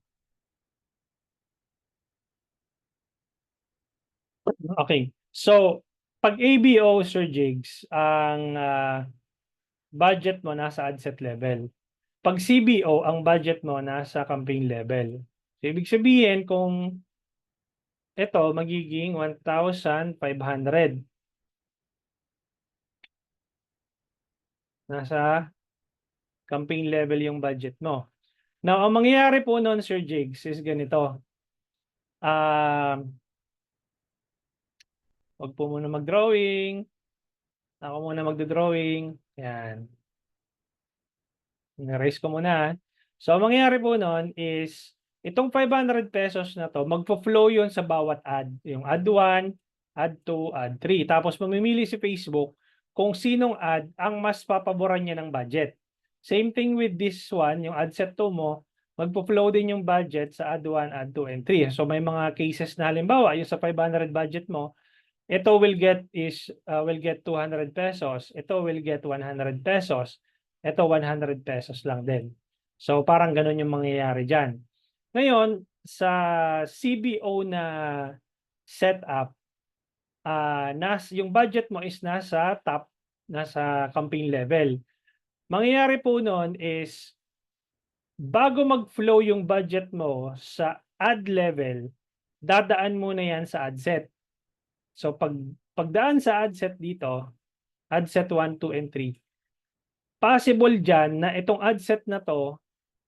Okay, so, pag ABO, Sir Jigs, ang budget mo nasa ad set level. Pag CBO, ang budget mo nasa campaign level. So, ibig sabihin, kung ito magiging 1,500. Nasa campaign level yung budget mo. Now, ang mangyayari po noon, Sir Jigs, is ganito. Wag po muna mag-drawing. Ako muna magdo-drawing. Yan. Erase ko muna. So, ang mangyayari po noon is, itong 500 pesos na to, magpo-flow yun sa bawat ad. Yung ad 1, ad 2, ad 3. Tapos, mamimili si Facebook kung sinong ad ang mas papaboran niya ng budget. Same thing with this one, yung ad set 2 mo, magpo-flow din yung budget sa ad 1, ad 2, and 3. So, may mga cases na halimbawa, yung sa 500 budget mo, ito will get 200 pesos. Ito will get 100 pesos. Ito 100 pesos lang din. So parang ganun yung mangyayari dyan. Ngayon, sa CBO na setup, yung budget mo is nasa top, nasa campaign level. Mangyayari po noon is, bago mag-flow yung budget mo sa ad level, dadaan muna yan sa ad set. So pagdaan sa ad set dito, ad set 1, 2, and 3, possible dyan na itong ad set na to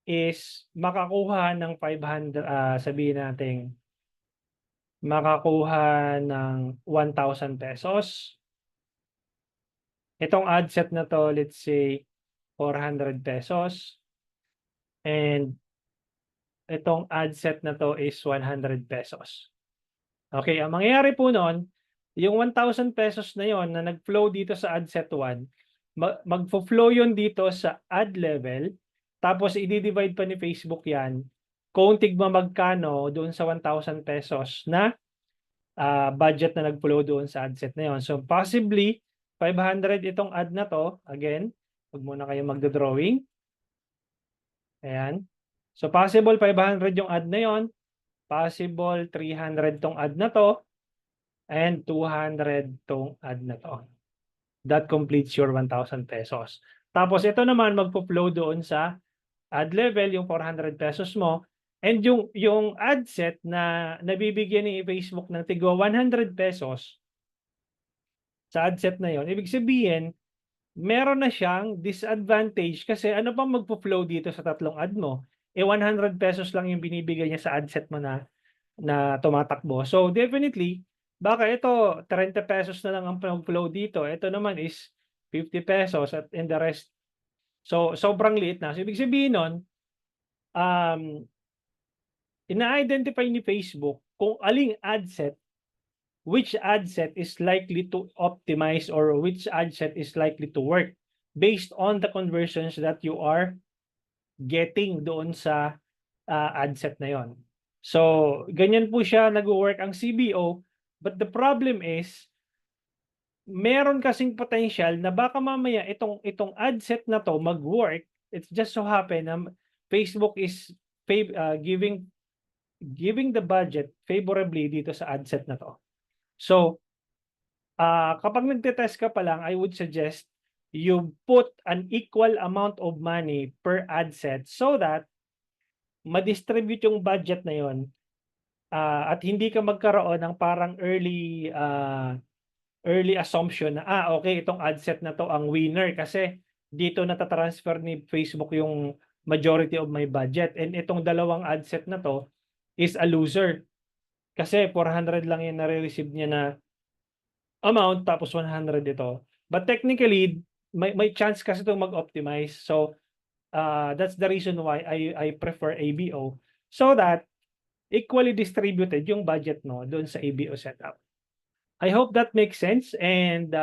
is makakuha ng 500, sabihin natin, makakuha ng 1,000 pesos. Itong ad set na to, let's say, 400 pesos. And itong ad set na to is 100 pesos. Okay, ang mangyayari po noon, yung 1,000 pesos na yon na nag-flow dito sa ad set 1, mag-flow yun dito sa ad level, tapos i-divide pa ni Facebook yan kung tigma magkano doon sa 1,000 pesos na budget na nag-flow doon sa ad set na yon. So possibly, 500 itong ad na to. Again, huwag muna kayo magdo-drawing. Ayan. So possible 500 yung ad na yon. Possible 300 tong ad na to. And 200 tong ad na to. That completes your 1,000 pesos. Tapos ito naman magpo-flow doon sa ad level, yung 400 pesos mo. And yung ad set na nabibigyan ni Facebook ng tigwa 100 pesos sa ad set na yon, ibig sabihin, meron na siyang disadvantage kasi ano pang magpo-flow dito sa tatlong ad mo? 100 pesos lang yung binibigay niya sa ad set mo na tumatakbo. So definitely, baka ito 30 pesos na lang ang flow dito. Ito naman is 50 pesos at in the rest. So sobrang liit na. So ibig sabihin nun, ina-identify ni Facebook kung aling ad set, which ad set is likely to optimize or which ad set is likely to work based on the conversions that you are getting doon sa ad set na yon. So, ganyan po siya nag-work ang CBO, but the problem is, meron kasing potential na baka mamaya itong ad set na to mag-work. It's just so happen na Facebook is giving the budget favorably dito sa ad set na to. So, kapag nagte-test ka pa lang, I would suggest you put an equal amount of money per ad set so that ma-distribute yung budget na yon, at hindi ka magkaroon ng parang early assumption na okay, itong ad set na to ang winner kasi dito natatransfer ni Facebook yung majority of my budget, and itong dalawang ad set na to is a loser kasi 400 lang yung nare-receive niya na amount tapos 100 ito. But technically may chance kasi itong mag-optimize. So that's the reason why I prefer ABO, so that equally distributed yung budget no doon sa ABO setup. I hope that makes sense, and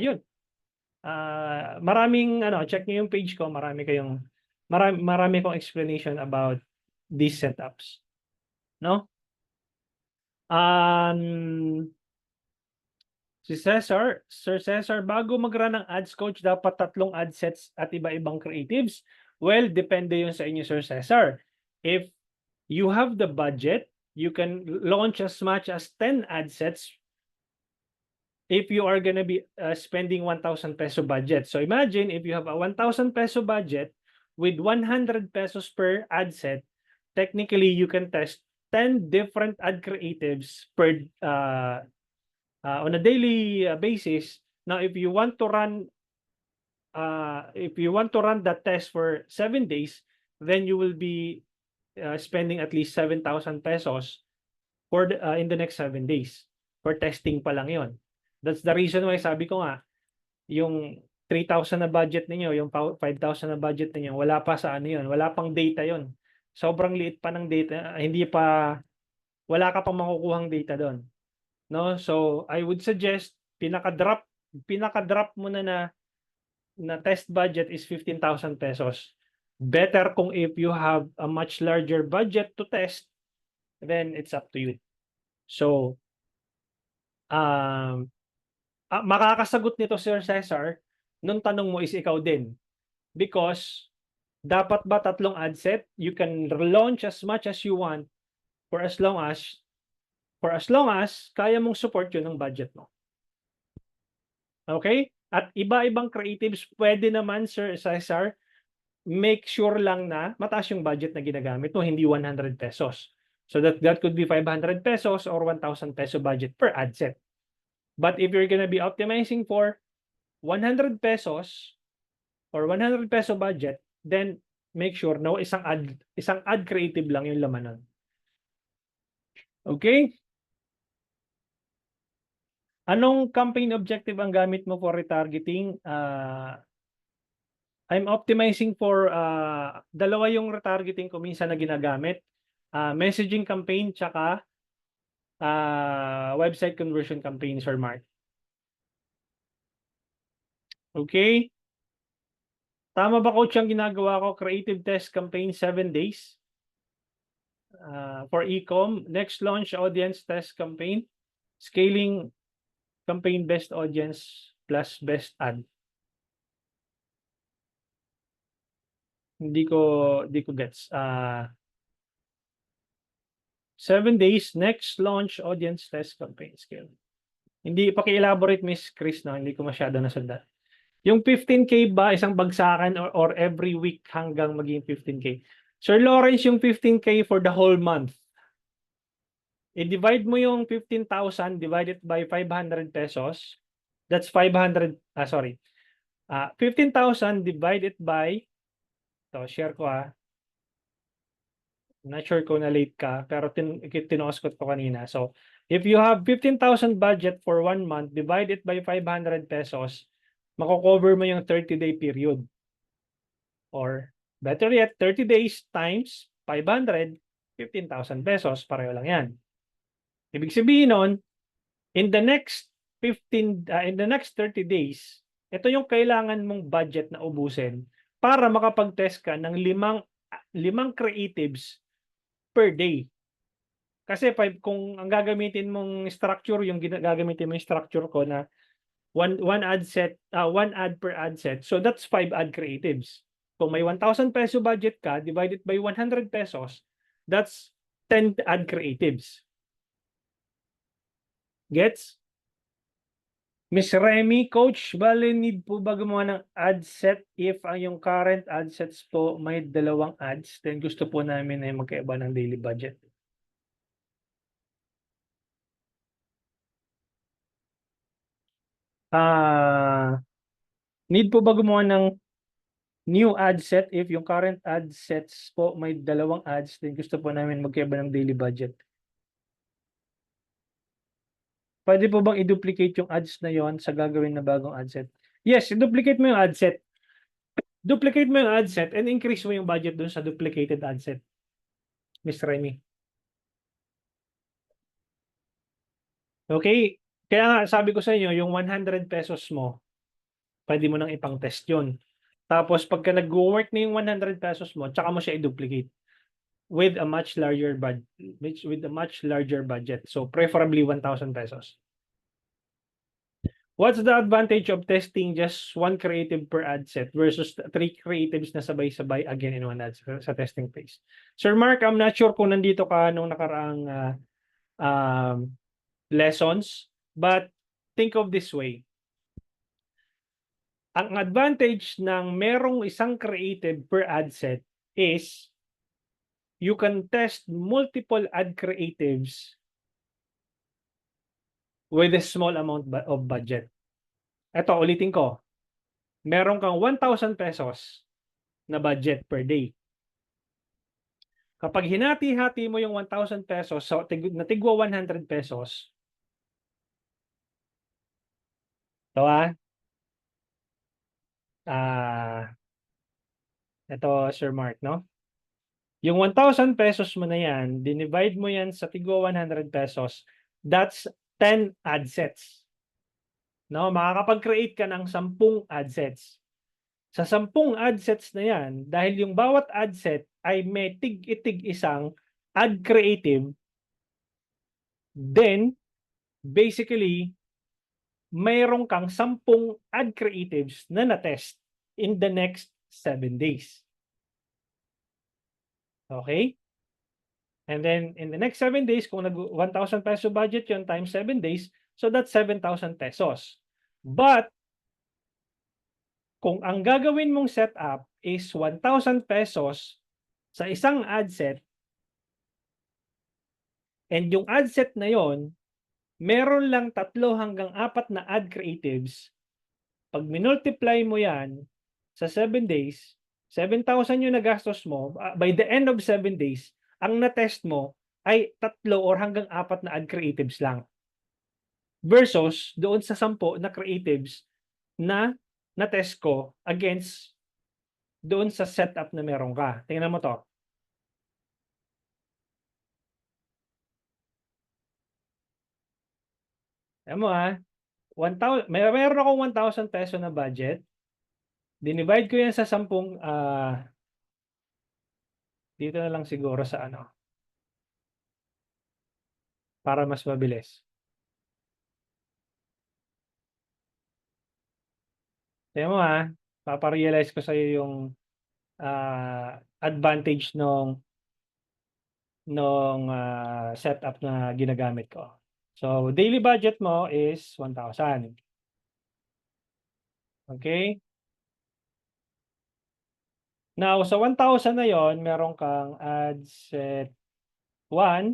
yun. Maraming check niyo yung page ko, marami kong explanation about these setups. No? Sir Cesar, bago mag-run ng ads coach, dapat 3 ad sets at iba-ibang creatives. Well, depende yun sa inyo, Sir Cesar. If you have the budget, you can launch as much as 10 ad sets if you are gonna be spending 1,000 peso budget. So imagine if you have a 1,000 peso budget with 100 pesos per ad set, technically you can test 10 different ad creatives per on a daily basis. Now, if you want to run that test for 7 days, then you will be spending at least 7,000 pesos for in the next 7 days. For testing pa lang yon. That's the reason why sabi ko nga, yung 3,000 na budget niyo, yung 5,000 na budget niyo, wala pa sa ano yun, wala pang data yon. Sobrang liit pa ng data, wala ka pang makukuhang data doon. No? So I would suggest pinaka-drop mo na test budget is 15,000 pesos. Better kung if you have a much larger budget to test, then it's up to you. So makakasagot nito, Sir Cesar, nung tanong mo is ikaw din. Because dapat ba 3 ad set? You can launch as much as you want for as long as kaya mong support yun ng budget mo. Okay? At iba-ibang creatives, pwede naman, Sir Cesar, make sure lang na mataas yung budget na ginagamit mo, hindi 100 pesos. So that could be 500 pesos or 1,000 peso budget per ad set. But if you're gonna be optimizing for 100 pesos or 100 peso budget, then make sure no isang ad creative lang yung laman nun. Okay? Anong campaign objective ang gamit mo for retargeting? I'm optimizing for dalawa yung retargeting ko minsan na ginagamit. Messaging campaign tsaka website conversion campaign, Sir Mark. Okay? Tama ba, coach, ang ginagawa ko? Creative test campaign 7 days for e-com. Next launch audience test campaign. Scaling campaign best audience plus best ad. Hindi ko gets. 7 days, next launch audience test campaign scale. Hindi, paki-elaborate, Miss Chris, no? Hindi ko masyado nasundan. Yung 15K ba isang bagsakan or every week hanggang maging 15K? Sir Lawrence, yung 15K for the whole month. I-divide mo yung 15,000 divided by 500 pesos. That's 500, 15,000 divided by, share ko I'm not sure kung na-late ka, pero tinoskot ko kanina. So, if you have 15,000 budget for 1 month, divide it by 500 pesos, mako-cover mo yung 30-day period. Or, better yet, 30 days times 500, 15,000 pesos, pareho lang yan. Ibig sabihin nun, in the next 30 days, ito yung kailangan mong budget na ubusin para makapag-test ka ng limang creatives per day. Kasi kung ang gagamitin mong structure, yung gagamitin mong structure ko na one ad set, one ad per ad set. So that's 5 ad creatives. Kung may 1,000 peso budget ka, divided by 100 pesos, that's 10 ad creatives. Gets? Miss Remy, Coach, bale need po ba gumawa ng ad set if ang yung current ad sets po may dalawang ads, then gusto po namin ay magkaiba ng daily budget? Need po ba gumawa ng new ad set if yung current ad sets po may dalawang ads, then gusto po namin magkaiba ng daily budget? Pwede po bang i-duplicate yung ads na yon sa gagawin na bagong ad set? Yes, i-duplicate mo yung ad set. Duplicate mo yung ad set and increase mo yung budget dun sa duplicated ad set. Miss Remy. Okay? Kaya nga sabi ko sa inyo, yung 100 pesos mo, pwede mo nang ipang-test yun. Tapos pagka nag-work na yung 100 pesos mo, tsaka mo siya i-duplicate with a much larger budget. So preferably 1,000 pesos. What's the advantage of testing just one creative per ad set versus 3 creatives na sabay-sabay again in one ad sa testing phase? Sir Mark, I'm not sure kung nandito ka nung nakaraang lessons, but think of this way. Ang advantage ng merong isang creative per ad set is you can test multiple ad creatives with a small amount of budget. Ito, ulitin ko. Meron kang 1,000 pesos na budget per day. Kapag hinati-hati mo yung 1,000 pesos sa na tigwa 100 pesos, ito, Sir Mark, no? Yung 1,000 pesos mo na yan, dinivide mo yan sa tigwa 100 pesos, that's 10 ad sets. No, makakapag-create ka ng 10 ad sets. Sa 10 ad sets na yan, dahil yung bawat ad set ay may tig-itig isang ad creative, then basically mayroon kang 10 ad creatives na na-test in the next 7 days. Okay? And then in the next 7 days, kung 1,000 peso budget yun times 7 days, so that's 7,000 pesos. But kung ang gagawin mong setup is 1,000 pesos sa isang ad set, and yung ad set na yon, meron lang 3 hanggang 4 na ad creatives, pag minultiply mo yan sa 7 days, 7,000 yung nagastos mo, by the end of 7 days, ang na-test mo ay 3 or hanggang 4 na ad creatives lang. Versus doon sa 10 na creatives na na-test ko against doon sa setup na meron ka. Tingnan mo to. Alam mo 1,000, meron akong 1,000 peso na budget. Dinivide ko yan sa 10, dito na lang siguro sa ano, para mas mabilis. Tingnan mo paparealize ko sa iyo yung advantage nung setup na ginagamit ko. So, daily budget mo is 1,000. Okay? Now, sa 1,000 na yon, meron kang ad set 1,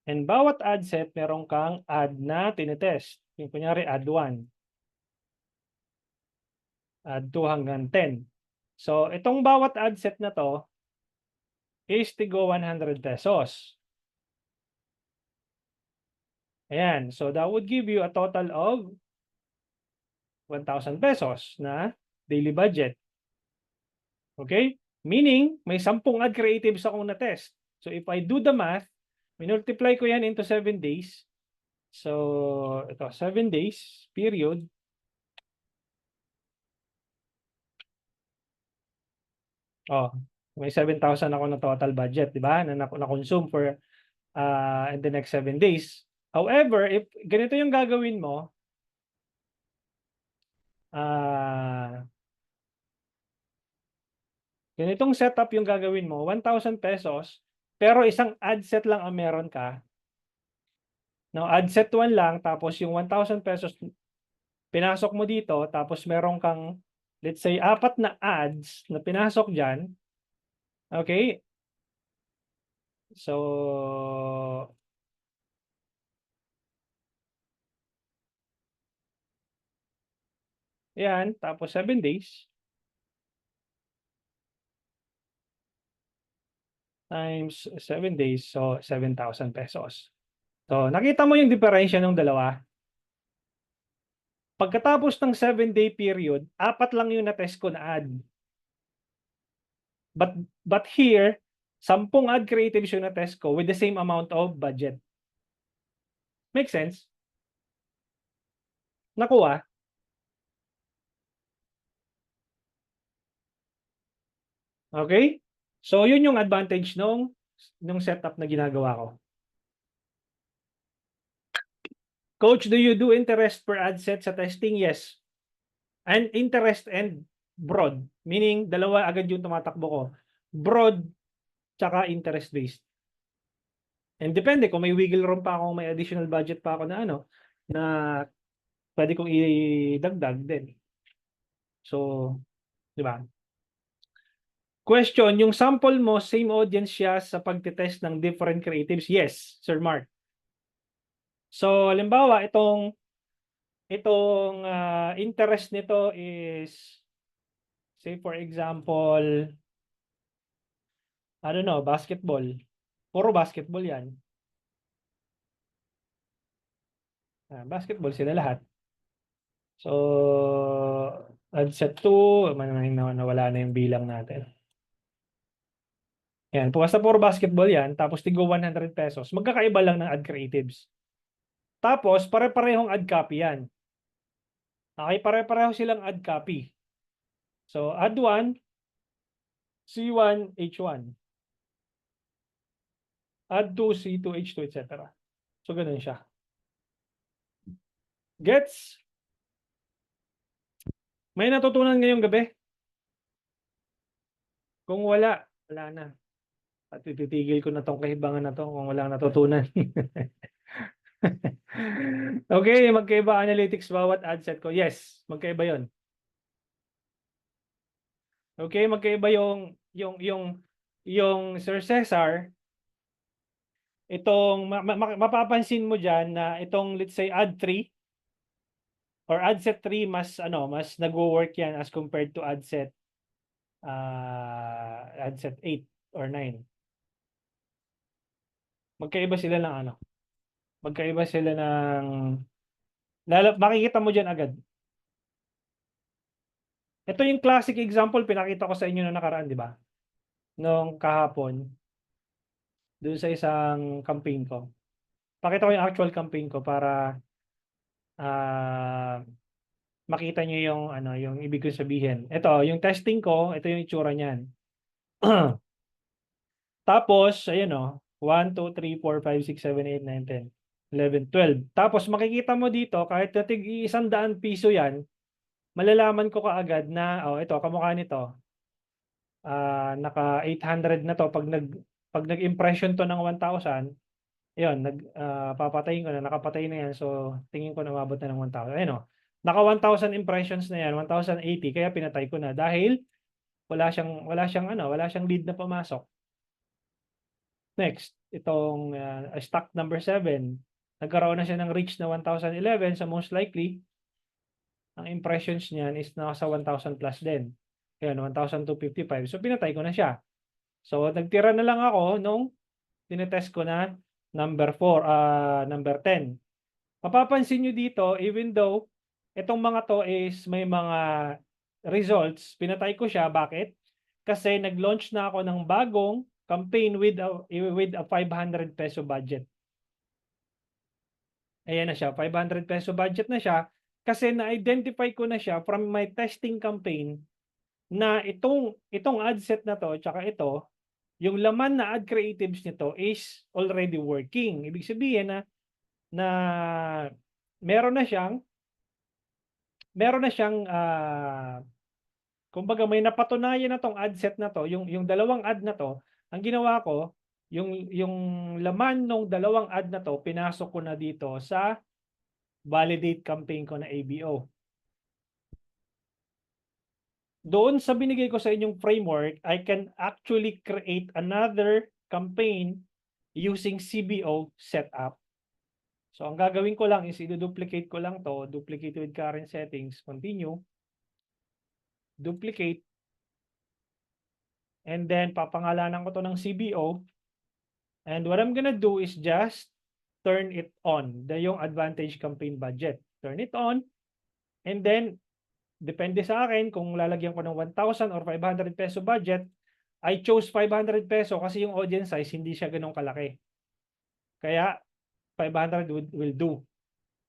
and bawat ad set, meron kang ad na tinetest. Yung kunyari, ad 1. Ad 2 hanggang 10. So, itong bawat ad set na to is tigo 100 pesos. Ayan. So, that would give you a total of 1,000 pesos na daily budget. Okay? Meaning, may 10 ad creatives akong na-test. So, if I do the math, minultiply ko yan into 7 days. So, ito, 7 days, period. Oh, may 7,000 ako na total budget, di ba? Na consume for in the next 7 days. However, if ganito yung gagawin mo, ganitong setup yung gagawin mo, 1,000 pesos, pero isang ad set lang ang meron ka. No, ad set 1 lang, tapos yung 1,000 pesos pinasok mo dito, tapos meron kang, let's say, 4 na ads na pinasok dyan. Okay? So, yan, tapos 7 days times 7 days, so 7,000 pesos. So, nakita mo yung diferensya ng dalawa? Pagkatapos ng 7-day period, 4 lang yung na-test ko na ad. But here, 10 ad creatives yung na-test ko with the same amount of budget. Make sense? Nakuha? Okay? So, yun yung advantage nung setup na ginagawa ko. Coach, do you do interest per ad set sa testing? Yes. And interest and broad. Meaning, dalawa agad yung tumatakbo ko. Broad, tsaka interest-based. And depende kung may wiggle room pa ako, may additional budget pa ako na na pwede kong idagdag din. So, di ba? Question, yung sample mo, same audience siya sa pagtitest ng different creatives? Yes, Sir Mark. So, halimbawa, itong interest nito is, say for example, I don't know, basketball. Puro basketball yan. Basketball sila lahat. So, ad set 2, nawala na yung bilang natin. Yan, basta puro basketball yan, tapos tigo 100 pesos. Magkakaiba lang ng ad creatives. Tapos, pare-parehong ad copy yan. Okay, pare-pareho silang ad copy. So, ad 1, C1, H1. Ad 2, C2, H2, etc. So, ganun siya. Gets? May natutunan ngayong gabi? Kung wala, wala na. At ititigil ko na tong kahibangan na to kung walang natutunan. Okay, magkaiba analytics bawat ad set ko. Yes, magkaiba 'yon. Okay, magkaiba yung Sir Cesar. Itong mapapansin mo diyan na itong let's say ad 3 or ad set 3 mas nagwo-work yan as compared to ad set 8 or 9. Magkaiba sila ng magkaiba sila ng makikita mo diyan agad. Ito yung classic example pinakita ko sa inyo noong nakaraan, di ba? Noong kahapon, doon sa isang campaign ko. Pakita ko yung actual campaign ko para makita nyo yung yung ibig ko sabihin. Ito, yung testing ko, ito yung itsura niyan. Tapos, ayan 1, 2, 3, 4, 5, 6, 7, 8, 9, 10, 11, 12. Tapos makikita mo dito, kahit natig 100 piso yan, malalaman ko kaagad na, ito, kamukha nito. Naka 800 na to. Pag nag-impression to ng 1,000, yun, papatayin ko na, nakapatay na yan. So, tingin ko na mabot na ng 1,000. Ayun naka 1,000 impressions na yan, 1,080, kaya pinatay ko na dahil wala siyang lead na pumasok. Next, itong stock number 7, nagkaroon na siya ng reach na 1,011, so most likely ang impressions niyan is nasa 1,000 plus din. Ayun, 1,255. So pinatay ko na siya. So nagtira na lang ako nung tinetest ko na number 4, number 10. Mapapansin nyo dito, even though itong mga to is may mga results, pinatay ko siya. Bakit? Kasi nag-launch na ako ng bagong campaign with a 500 peso budget. Ayan na siya, 500 peso budget na siya kasi na-identify ko na siya from my testing campaign na itong ad set na to tsaka ito, yung laman na ad creatives nito is already working. Ibig sabihin na meron na siyang kumbaga may napatunayan na tong ad set na to, yung dalawang ad na to, ang ginawa ko, yung laman ng dalawang ad na to, pinasok ko na dito sa validate campaign ko na ABO. Doon sa binigay ko sa inyong framework, I can actually create another campaign using CBO setup. So, ang gagawin ko lang is i-duplicate ko lang to, duplicate with current settings, continue, duplicate, and then papangalanan ko to ng CBO. And what I'm gonna do is just turn it on, yung Advantage Campaign Budget. Turn it on, and then depende sa akin kung lalagyan ko ng 1,000 or 500 peso budget. I chose 500 peso kasi yung audience size hindi siya ganun kalaki. Kaya 500 will do.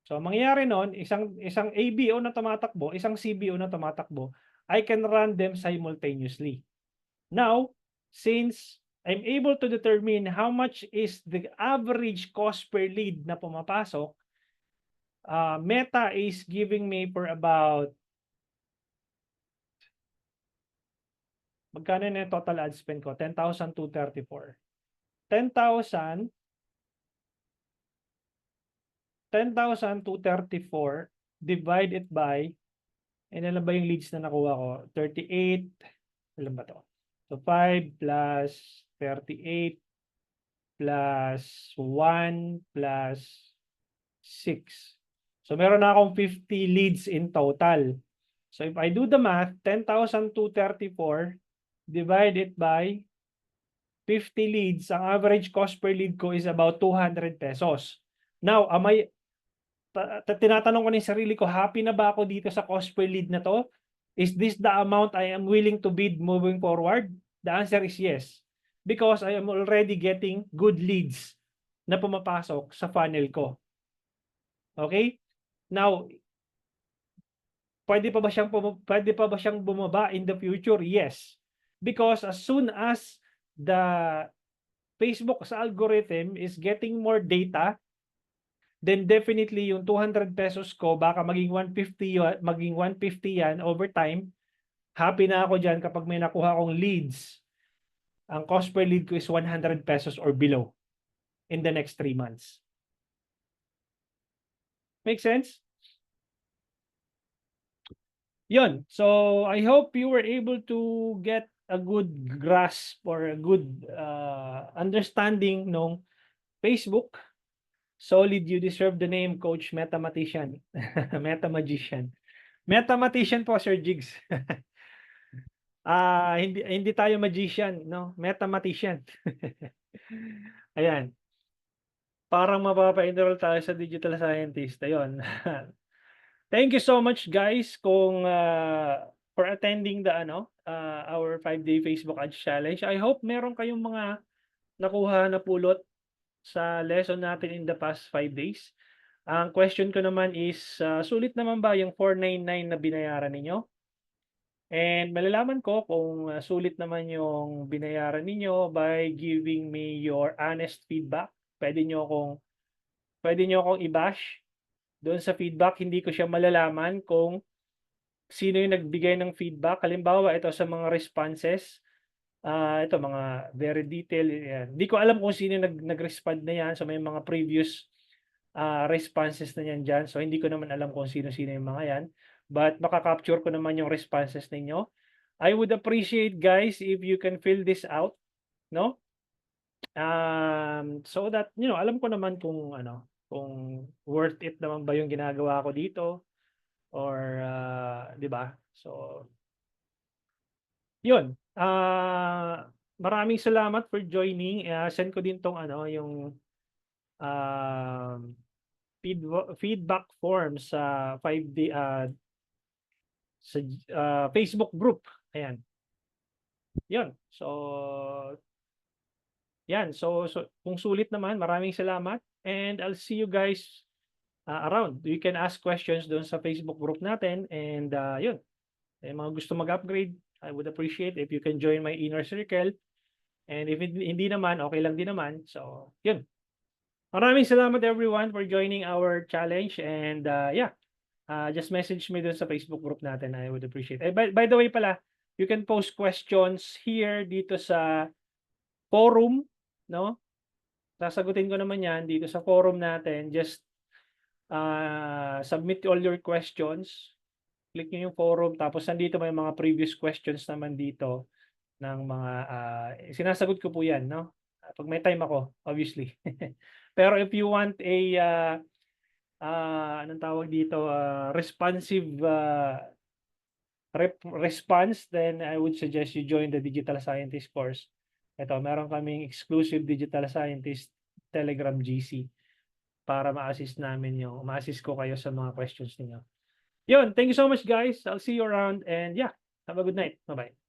So ang mangyayari nun, isang ABO na tumatakbo, isang CBO na tumatakbo, I can run them simultaneously. Now, since I'm able to determine how much is the average cost per lead na pumapasok, Meta is giving me for about magkano na yung total ad spend ko? 10,234. 10,234 divided by, ilan ba yung leads na nakuha ko? 38, ilan ba to? So 5 plus 38 plus 1 plus 6. So meron na akong 50 leads in total. So if I do the math, 10,234 divided by 50 leads, ang average cost per lead ko is about 200 pesos. Now, tinatanong ko ng sarili ko, happy na ba ako dito sa cost per lead na to? Is this the amount I am willing to bid moving forward? The answer is yes. Because I am already getting good leads na pumapasok sa funnel ko. Okay? Now, pwede pa ba siyang bumaba in the future? Yes. Because as soon as the Facebook's algorithm is getting more data, then definitely yung 200 pesos ko baka maging 150 yan over time. Happy na ako diyan kapag may nakuha akong leads. Ang cost per lead ko is 100 pesos or below in the next 3 months. Make sense? Yun. So, I hope you were able to get a good grasp or a good understanding ng Facebook. Solid, you deserve the name, Coach Mathematician. Metamagician. Metamagician po, Sir Jigs. Hindi tayo magician, no? Mathematician. Ayan. Parang mapapa-enroll tayo sa digital scientist. Ayun. Thank you so much, guys, for attending the our 5-day Facebook Ads Challenge. I hope meron kayong mga nakuha na pulot sa lesson natin in the past 5 days. Ang question ko naman is, sulit naman ba yung 499 na binayaran ninyo? And malalaman ko kung sulit naman yung binayaran ninyo by giving me your honest feedback. Pwede nyo akong i-bash doon sa feedback. Hindi ko siya malalaman kung sino yung nagbigay ng feedback. Halimbawa, ito sa mga responses, ito mga very detailed. Hindi ko alam kung sino nag-respond na yan. So may mga previous responses na yan dyan. So hindi ko naman alam kung sino-sino yung mga yan. But makaka-capture ko naman yung responses ninyo. I would appreciate, guys, if you can fill this out, no? So that, alam ko naman kung worth it naman ba yung ginagawa ko dito or 'di ba? So yun. Maraming salamat for joining. Send ko din tong yung feedback form sa 5-day sa Facebook group. Ayan. Yun. So yan. So kung sulit naman, maraming salamat. And I'll see you guys around. You can ask questions doon sa Facebook group natin. And yun. Mga gusto mag-upgrade, I would appreciate if you can join my inner circle. And if hindi naman, okay lang din naman. So, yun. Maraming salamat everyone for joining our challenge. And yeah, just message me dun sa Facebook group natin. I would appreciate it. By the way pala, you can post questions here dito sa forum, no? Sasagutin ko naman yan dito sa forum natin. Just submit all your questions. Click nyo yung forum. Tapos nandito may mga previous questions naman dito ng mga sinasagot ko po yan, no? Pag may time ako, obviously. Pero if you want a anong tawag dito, responsive response, then I would suggest you join the Digital Scientist course. Ito, meron kaming exclusive Digital Scientist Telegram GC para ma-assist ko kayo sa mga questions niyo. Yun, thank you so much guys. I'll see you around and yeah, have a good night. Bye-bye.